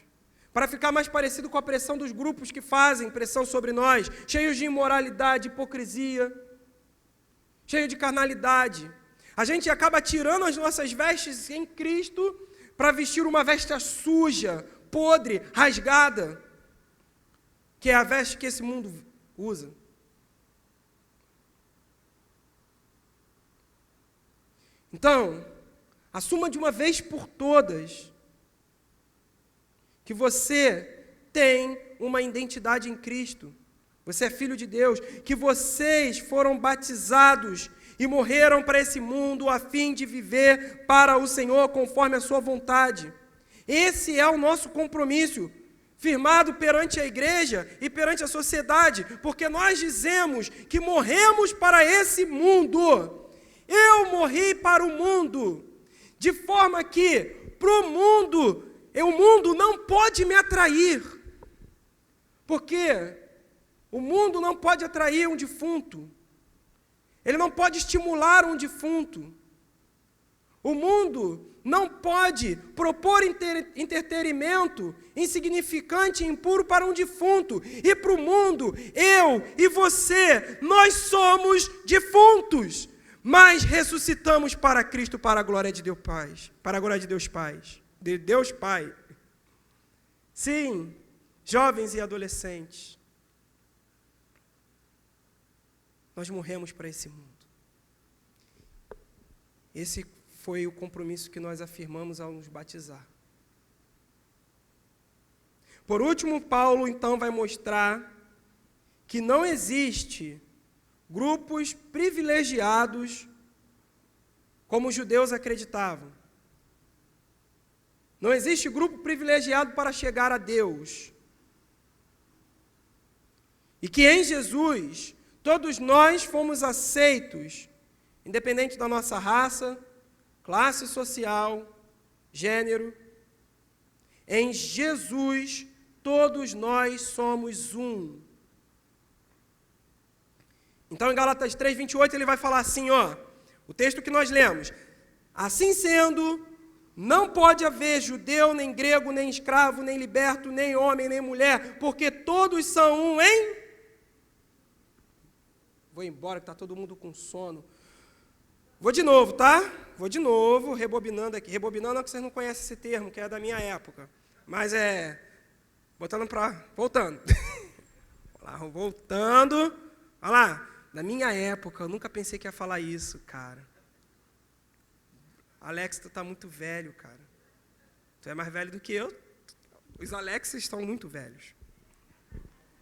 para ficar mais parecido com a pressão dos grupos que fazem pressão sobre nós, cheios de imoralidade, hipocrisia, cheio de carnalidade. A gente acaba tirando as nossas vestes em Cristo para vestir uma veste suja, podre, rasgada, que é a veste que esse mundo usa. Então, assuma de uma vez por todas que você tem uma identidade em Cristo. Você é filho de Deus, que vocês foram batizados e morreram para esse mundo a fim de viver para o Senhor conforme a sua vontade. Esse é o nosso compromisso, firmado perante a igreja e perante a sociedade, porque nós dizemos que morremos para esse mundo. Eu morri para o mundo, de forma que para o mundo não pode me atrair, porque o mundo não pode atrair um defunto, ele não pode estimular um defunto, o mundo não pode propor entretenimento insignificante e impuro para um defunto, e para o mundo, eu e você, nós somos defuntos, mas ressuscitamos para Cristo, para a glória de Deus Pai, para a glória de Deus Pai, de Deus Pai. Sim, jovens e adolescentes, nós morremos para esse mundo. Esse foi o compromisso que nós afirmamos ao nos batizar. Por último, Paulo então vai mostrar que não existe grupos privilegiados como os judeus acreditavam. Não existe grupo privilegiado para chegar a Deus. E que em Jesus, todos nós fomos aceitos, independente da nossa raça, classe social, gênero. Em Jesus, todos nós somos um. Então, em Gálatas 3:28, ele vai falar assim, o texto que nós lemos. Assim sendo, não pode haver judeu, nem grego, nem escravo, nem liberto, nem homem, nem mulher, porque todos são um em... Vou embora, que está todo mundo com sono. Vou de novo, tá? Vou de novo, rebobinando aqui. Rebobinando é que vocês não conhecem esse termo, que é da minha época. Mas voltando. Voltando. Olha lá. Na minha época, eu nunca pensei que ia falar isso, cara. Alex, tu tá muito velho, cara. Tu é mais velho do que eu. Os Alex estão muito velhos.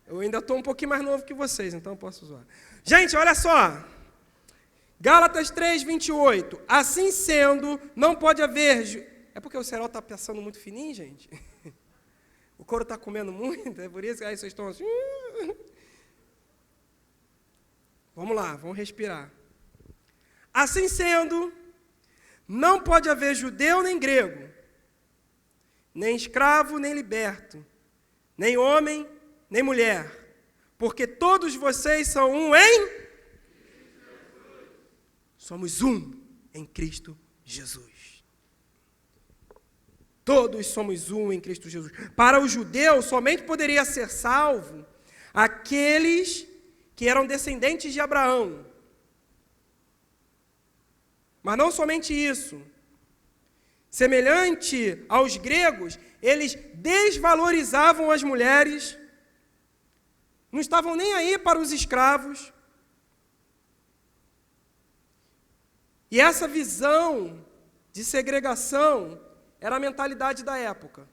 Eu ainda estou um pouquinho mais novo que vocês, então eu posso zoar. Gente, olha só. Gálatas 3:28. Assim sendo, não pode haver... É porque o cerol está passando muito fininho, gente? O couro está comendo muito, é por isso que aí vocês estão assim... Vamos lá, vamos respirar. Assim sendo, não pode haver judeu nem grego, nem escravo nem liberto, nem homem nem mulher, porque todos vocês são um em... Somos um em Cristo Jesus. Todos somos um em Cristo Jesus. Para o judeu, somente poderia ser salvo aqueles que eram descendentes de Abraão. Mas não somente isso. Semelhante aos gregos, eles desvalorizavam as mulheres, não estavam nem aí para os escravos. E essa visão de segregação era a mentalidade da época.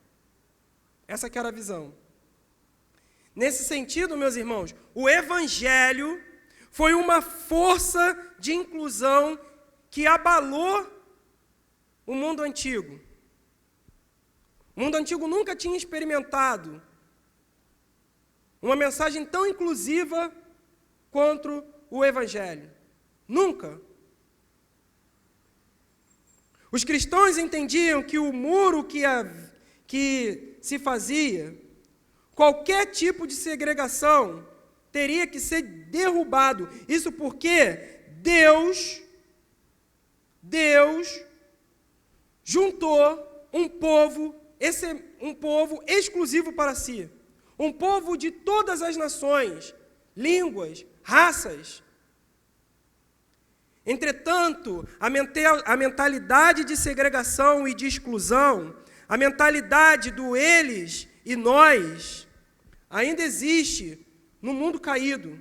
Essa que era a visão. Nesse sentido, meus irmãos, o Evangelho foi uma força de inclusão que abalou o mundo antigo. O mundo antigo nunca tinha experimentado uma mensagem tão inclusiva quanto o Evangelho. Nunca. Os cristãos entendiam que o muro que se fazia, qualquer tipo de segregação, teria que ser derrubado. Isso porque Deus juntou um povo exclusivo para si. Um povo de todas as nações, línguas, raças. Entretanto, a mentalidade de segregação e de exclusão, a mentalidade do eles e nós, ainda existe no mundo caído.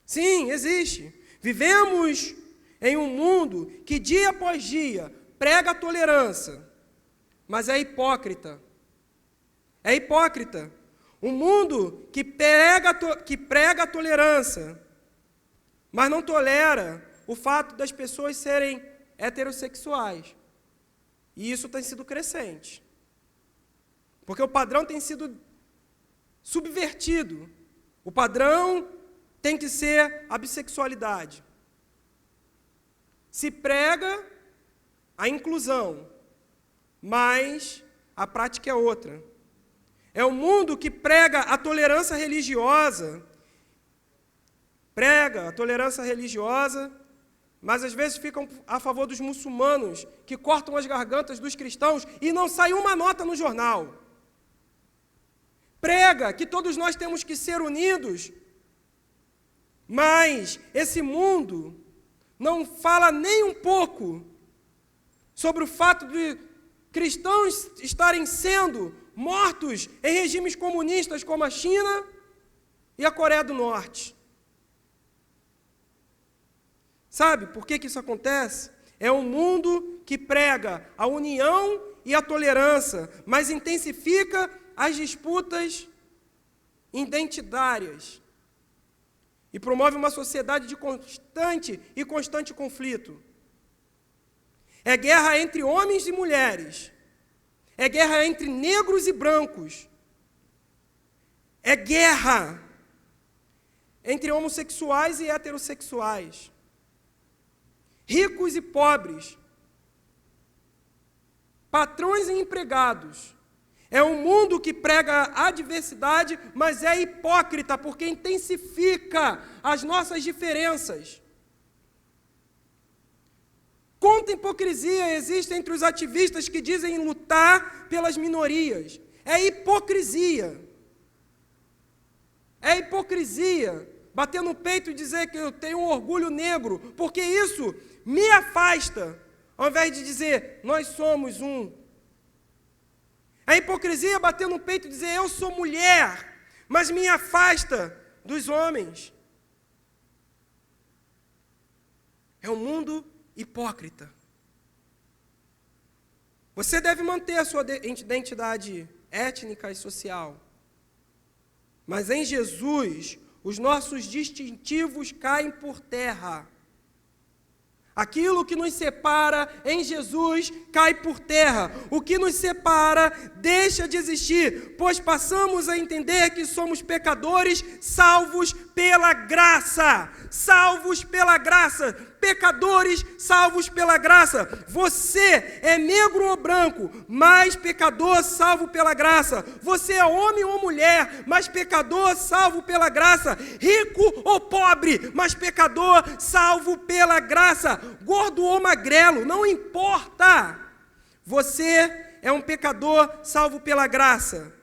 Sim, existe. Vivemos em um mundo que dia após dia prega a tolerância, mas é hipócrita É hipócrita. Um mundo que prega a tolerância, mas não tolera o fato das pessoas serem heterossexuais. E isso tem sido crescente. Porque o padrão tem sido subvertido. O padrão tem que ser a bissexualidade. Se prega a inclusão, mas a prática é outra. É um mundo que prega a tolerância religiosa, mas às vezes ficam a favor dos muçulmanos, que cortam as gargantas dos cristãos e não sai uma nota no jornal. Prega que todos nós temos que ser unidos, mas esse mundo não fala nem um pouco sobre o fato de cristãos estarem sendo mortos em regimes comunistas como a China e a Coreia do Norte. Sabe por que isso acontece? É um mundo que prega a união e a tolerância, mas intensifica as disputas identitárias e promove uma sociedade de constante conflito. É guerra entre homens e mulheres. É guerra entre negros e brancos. É guerra entre homossexuais e heterossexuais. Ricos e pobres. Patrões e empregados. É um mundo que prega a diversidade, mas é hipócrita, porque intensifica as nossas diferenças. Quanta hipocrisia existe entre os ativistas que dizem lutar pelas minorias. É hipocrisia. É hipocrisia. Bater no peito e dizer que eu tenho um orgulho negro, porque isso me afasta, ao invés de dizer, nós somos um. É hipocrisia bater no peito e dizer, eu sou mulher, mas me afasta dos homens. É um mundo hipócrita. Você deve manter a sua identidade étnica e social. Mas em Jesus, os nossos distintivos caem por terra. Aquilo que nos separa em Jesus cai por terra. O que nos separa deixa de existir, pois passamos a entender que somos pecadores salvos pela graça. Salvos pela graça. Pecadores salvos pela graça. Você é negro ou branco, mas pecador salvo pela graça. Você é homem ou mulher, mas pecador salvo pela graça. Rico ou pobre, mas pecador salvo pela graça. Gordo ou magrelo, não importa. Você é um pecador salvo pela graça.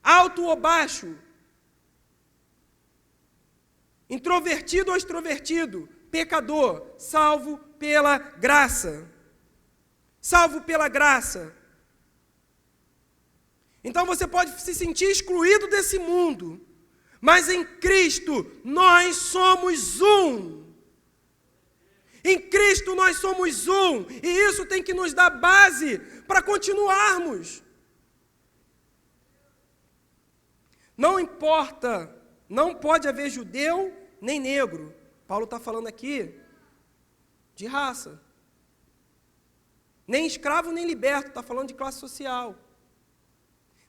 Alto ou baixo. Introvertido ou extrovertido. Pecador, salvo pela graça. Salvo pela graça. Então você pode se sentir excluído desse mundo, mas em Cristo nós somos um. Em Cristo nós somos um, e isso tem que nos dar base para continuarmos. Não importa, não pode haver judeu nem negro. Paulo está falando aqui de raça. Nem escravo, nem liberto, está falando de classe social.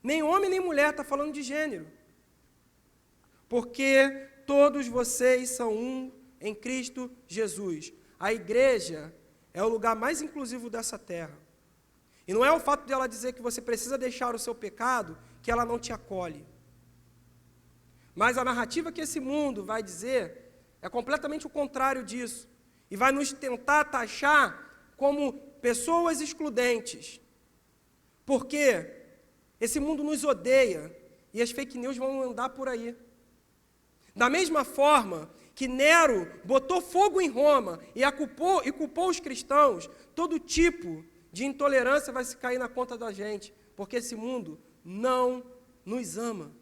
Nem homem, nem mulher, está falando de gênero. Porque todos vocês são um em Cristo Jesus. A igreja é o lugar mais inclusivo dessa terra. E não é o fato de ela dizer que você precisa deixar o seu pecado que ela não te acolhe. Mas a narrativa que esse mundo vai dizer é completamente o contrário disso. E vai nos tentar taxar como pessoas excludentes. Porque esse mundo nos odeia e as fake news vão andar por aí. Da mesma forma que Nero botou fogo em Roma e culpou os cristãos, todo tipo de intolerância vai se cair na conta da gente, porque esse mundo não nos ama.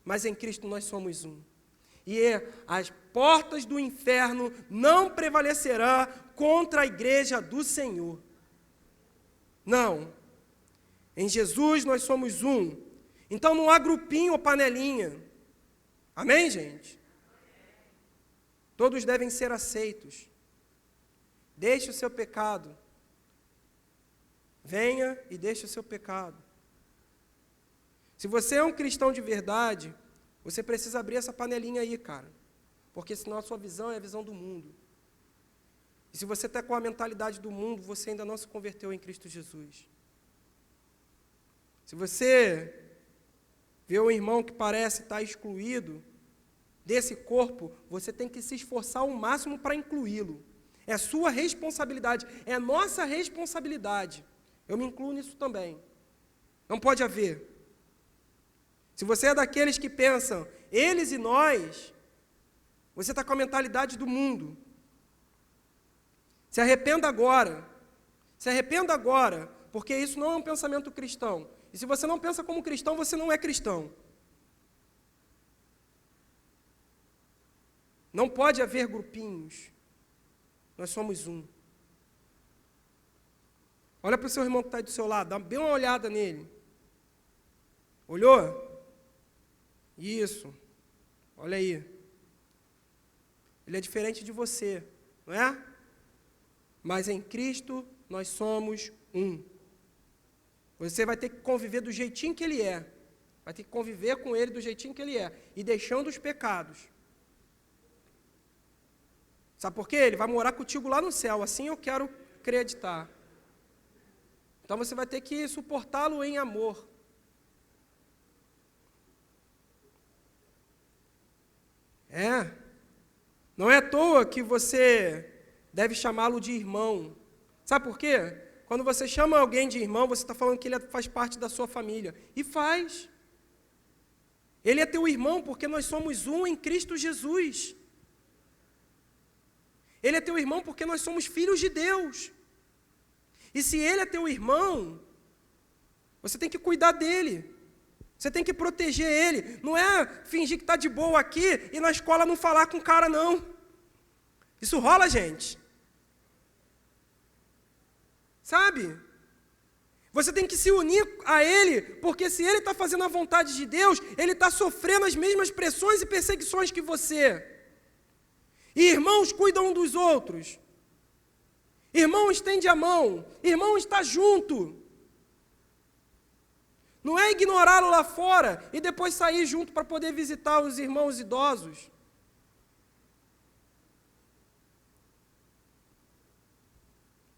Mas em Cristo nós somos um. E as portas do inferno não prevalecerão contra a igreja do Senhor. Não. Em Jesus nós somos um. Então não há grupinho ou panelinha. Amém, gente? Todos devem ser aceitos. Deixe o seu pecado. Venha e deixe o seu pecado. Se você é um cristão de verdade, você precisa abrir essa panelinha aí, cara. Porque senão a sua visão é a visão do mundo. E se você está com a mentalidade do mundo, você ainda não se converteu em Cristo Jesus. Se você vê um irmão que parece estar excluído desse corpo, você tem que se esforçar ao máximo para incluí-lo. É sua responsabilidade, é nossa responsabilidade. Eu me incluo nisso também. Não pode haver. Se você é daqueles que pensam, eles e nós, você está com a mentalidade do mundo. Se arrependa agora. Se arrependa agora, porque isso não é um pensamento cristão. E se você não pensa como cristão, você não é cristão. Não pode haver grupinhos. Nós somos um. Olha para o seu irmão que está aí do seu lado, dá bem uma olhada nele. Olhou? Isso. Olha aí. Ele é diferente de você, não é? Mas em Cristo nós somos um. Você vai ter que conviver do jeitinho que Ele é. Vai ter que conviver com Ele do jeitinho que Ele é. E deixando os pecados. Sabe por quê? Ele vai morar contigo lá no céu. Assim eu quero acreditar. Então você vai ter que suportá-lo em amor. Não é à toa que você deve chamá-lo de irmão. Sabe por quê? Quando você chama alguém de irmão, você está falando que ele faz parte da sua família. E faz. Ele é teu irmão porque nós somos um em Cristo Jesus. Ele é teu irmão porque nós somos filhos de Deus. E se ele é teu irmão, você tem que cuidar dele. Você tem que proteger ele. Não é fingir que está de boa aqui e na escola não falar com o cara, não. Isso rola, gente. Sabe? Você tem que se unir a ele, porque se ele está fazendo a vontade de Deus, ele está sofrendo as mesmas pressões e perseguições que você. E irmãos cuidam um dos outros. Irmão estende a mão. Irmão está junto. Não é ignorá-lo lá fora e depois sair junto para poder visitar os irmãos idosos.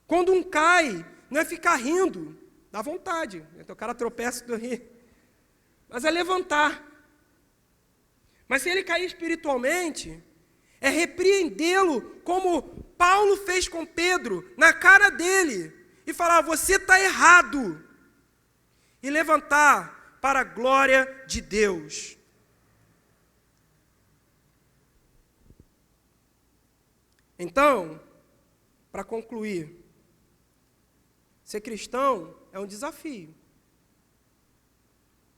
Quando um cai, não é ficar rindo, dá vontade. Então o cara tropeça e ri. Mas é levantar. Mas se ele cair espiritualmente, é repreendê-lo como Paulo fez com Pedro, na cara dele, e falar, você está errado. E levantar para a glória de Deus. Então, para concluir, ser cristão é um desafio.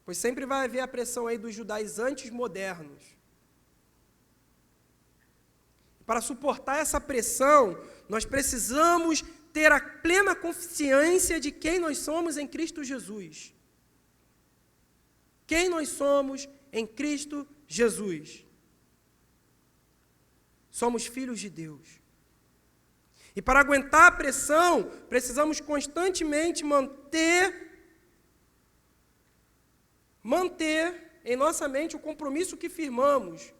Pois sempre vai haver a pressão aí dos judaizantes modernos. Para suportar essa pressão, nós precisamos ter a plena consciência de quem nós somos em Cristo Jesus. Quem nós somos em Cristo Jesus. Somos filhos de Deus. E para aguentar a pressão, precisamos constantemente manter em nossa mente o compromisso que firmamos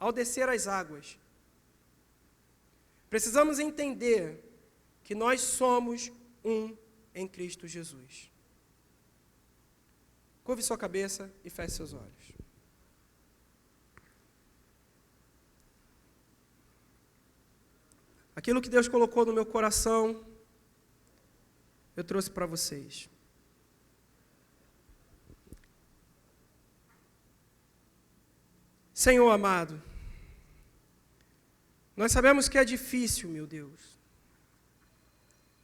ao descer as águas. Precisamos entender que nós somos um em Cristo Jesus. Curve sua cabeça e feche seus olhos. Aquilo que Deus colocou no meu coração, eu trouxe para vocês. Senhor amado, nós sabemos que é difícil, meu Deus.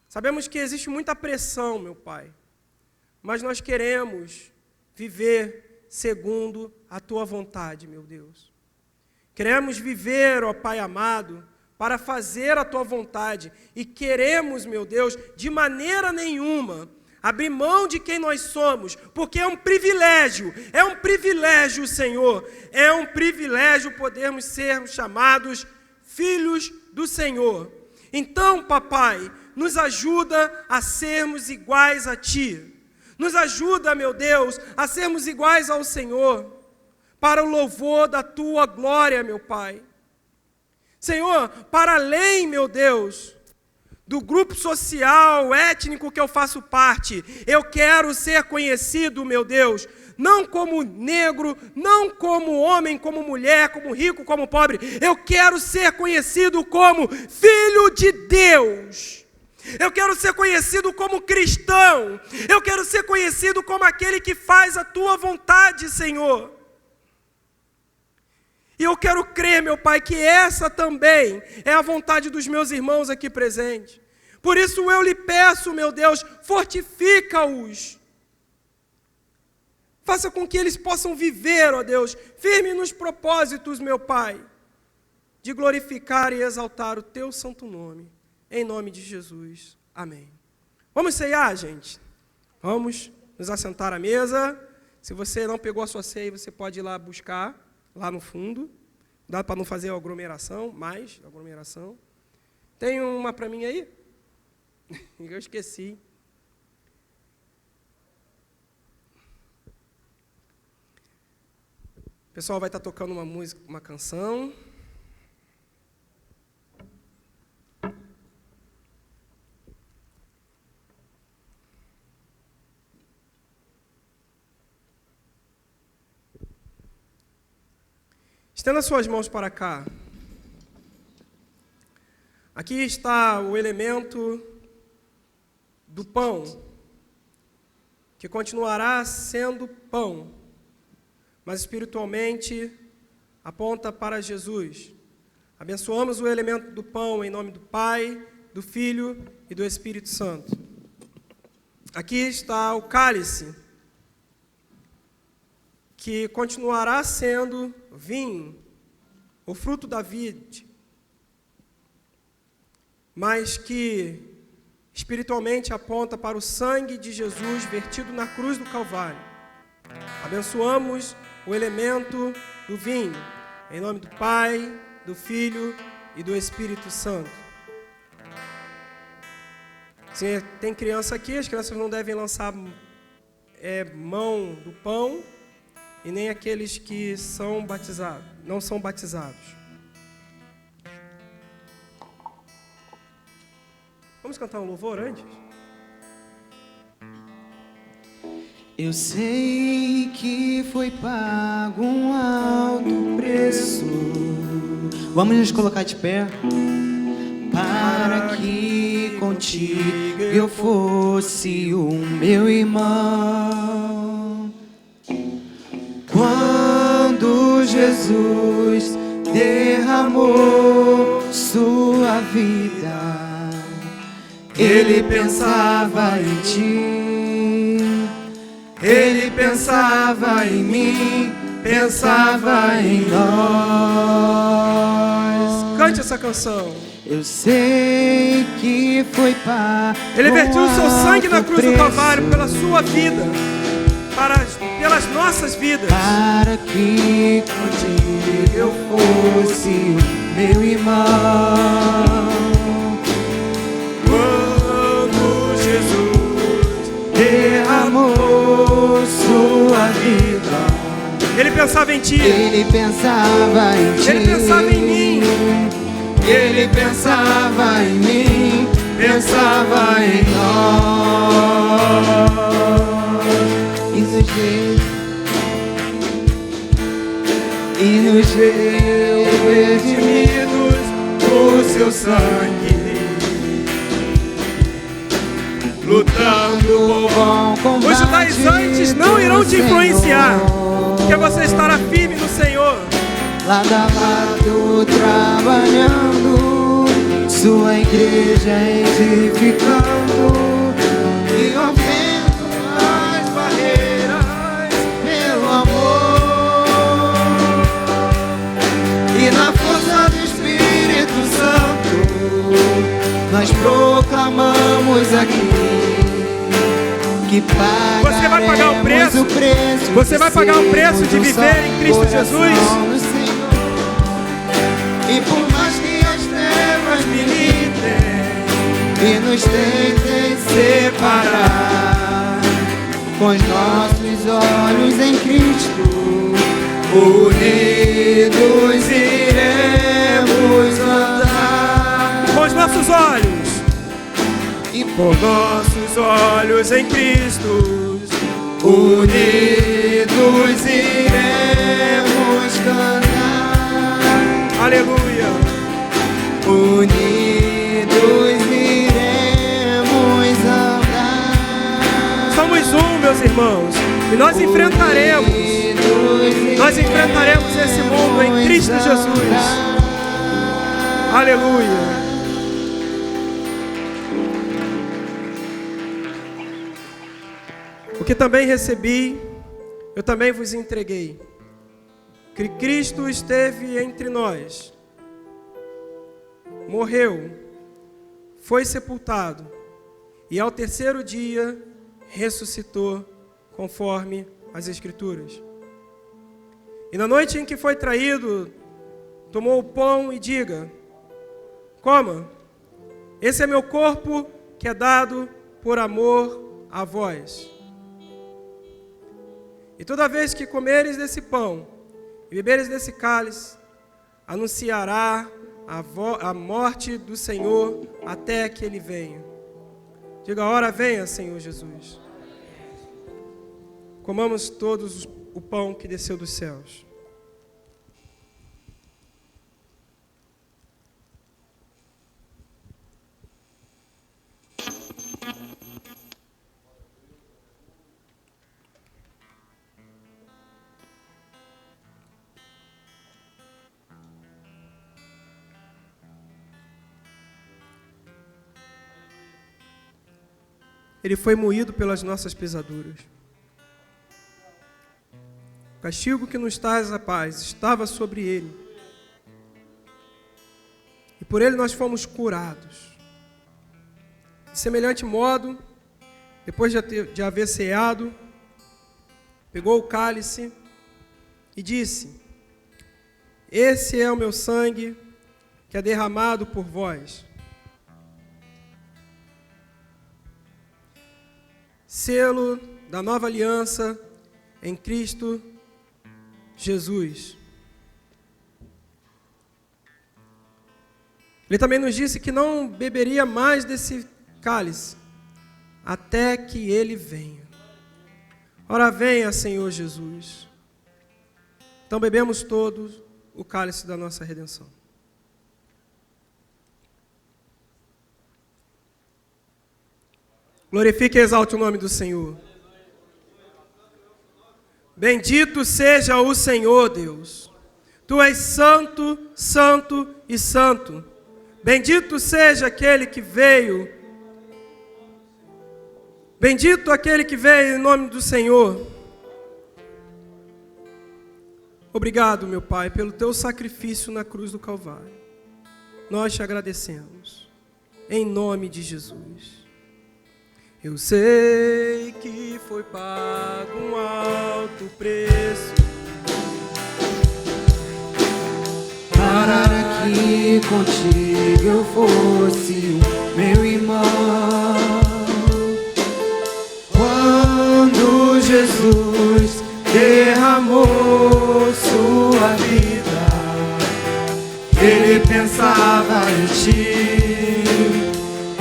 Sabemos que existe muita pressão, meu Pai, mas nós queremos viver segundo a Tua vontade, meu Deus. Queremos viver, ó Pai amado, para fazer a Tua vontade e queremos, meu Deus, de maneira nenhuma abrir mão de quem nós somos, porque é um privilégio, Senhor, é um privilégio podermos ser chamados filhos do Senhor. Então, papai, nos ajuda a sermos iguais a Ti, nos ajuda, meu Deus, a sermos iguais ao Senhor, para o louvor da Tua glória, meu Pai. Senhor, para além, meu Deus, do grupo social, étnico que eu faço parte, eu quero ser conhecido, meu Deus, não como negro, não como homem, como mulher, como rico, como pobre, eu quero ser conhecido como filho de Deus. Eu quero ser conhecido como cristão, eu quero ser conhecido como aquele que faz a Tua vontade, Senhor. E eu quero crer, meu Pai, que essa também é a vontade dos meus irmãos aqui presentes. Por isso eu lhe peço, meu Deus, fortifica-os. Faça com que eles possam viver, ó Deus, firme nos propósitos, meu Pai, de glorificar e exaltar o Teu santo nome. Em nome de Jesus. Amém. Vamos ceiar, gente? Vamos nos assentar à mesa. Se você não pegou a sua ceia, você pode ir lá buscar, lá no fundo. Dá para não fazer aglomeração, aglomeração. Tem uma para mim aí? Eu esqueci. O pessoal vai estar tocando uma música, uma canção. Estenda suas mãos para cá. Aqui está o elemento do pão, que continuará sendo pão, mas espiritualmente aponta para Jesus. Abençoamos o elemento do pão em nome do Pai, do Filho e do Espírito Santo. Aqui está o cálice, que continuará sendo vinho, o fruto da vide, mas que espiritualmente aponta para o sangue de Jesus vertido na cruz do Calvário. Abençoamos o elemento do vinho, em nome do Pai, do Filho e do Espírito Santo. Se tem criança aqui, as crianças não devem lançar mão do pão, e nem aqueles que são batizados, não são batizados. Vamos cantar um louvor antes? Eu sei que foi pago um alto preço. Vamos nos colocar de pé. Para que contigo eu fosse o meu irmão. Quando Jesus derramou sua vida, Ele pensava em ti, Ele pensava em mim, pensava em nós. Cante essa canção. Eu sei que foi para Ele vertiu o seu sangue na cruz do Calvário pela sua vida, pelas nossas vidas, para que contigo eu fosse o meu irmão. Quando Jesus derramou sua vida, Ele pensava em ti, Ele pensava em ti, Ele pensava em mim, Ele pensava em mim, pensava em nós. E nos veio redimidos por seu sangue, lutando o bom combate. Os judaizantes não irão te influenciar, porque você estará firme no Senhor. Lado a lado trabalhando, sua igreja edificando e rompendo as barreiras pelo amor. E na força do Espírito Santo nós proclamamos aqui Você vai pagar o preço. Você vai pagar o preço de viver em Cristo Jesus. E por mais que as trevas militem e nos tentem separar, com os nossos olhos em Cristo, unidos iremos andar. Com os nossos olhos, e com nossos olhos em Cristo, unidos iremos cantar. Aleluia. Unidos iremos andar. Somos um, meus irmãos, e nós enfrentaremos esse mundo em Cristo Jesus. Aleluia. O que também recebi, eu também vos entreguei, que Cristo esteve entre nós, morreu, foi sepultado, e ao terceiro dia ressuscitou, conforme as Escrituras. E na noite em que foi traído, tomou o pão e diga: coma, esse é meu corpo que é dado por amor a vós. E toda vez que comeres desse pão e beberes desse cálice, anunciará a morte do Senhor até que Ele venha. Diga: ora venha, Senhor Jesus. Comamos todos o pão que desceu dos céus. Ele foi moído pelas nossas pisaduras. O castigo que nos traz a paz estava sobre ele. E por ele nós fomos curados. De semelhante modo, depois de haver ceado, pegou o cálice e disse: esse é o meu sangue que é derramado por vós. Selo da nova aliança em Cristo Jesus. Ele também nos disse que não beberia mais desse cálice até que Ele venha. Ora, venha, Senhor Jesus. Então bebemos todos o cálice da nossa redenção. Glorifique e exalte o nome do Senhor. Bendito seja o Senhor Deus. Tu és santo, santo e santo. Bendito seja aquele que veio. Bendito aquele que veio em nome do Senhor. Obrigado, meu Pai, pelo teu sacrifício na cruz do Calvário. Nós te agradecemos. Em nome de Jesus. Eu sei que foi pago um alto preço para que contigo eu fosse o meu irmão. Quando Jesus derramou sua vida, Ele pensava em ti,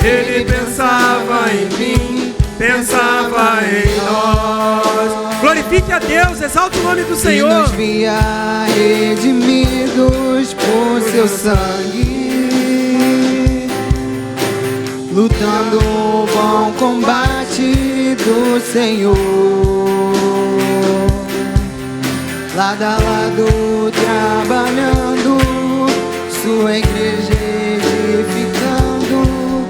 Ele pensava em mim, pensava em nós. Glorifique a Deus, exalte o nome do Senhor. E nos via redimidos por seu sangue, lutando o bom combate do Senhor, lado a lado trabalhando, sua igreja edificando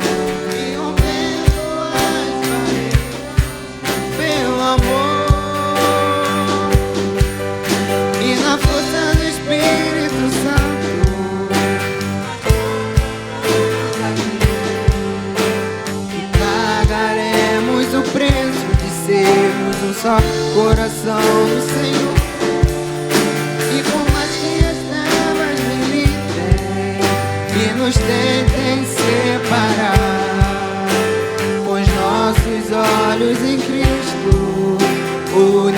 e rompendo as barreiras pelo amor e na força do Espírito Santo. E pagaremos o preço de coração do Senhor. E por mais que as trevas militem e nos tentem separar, com os nossos olhos em Cristo, o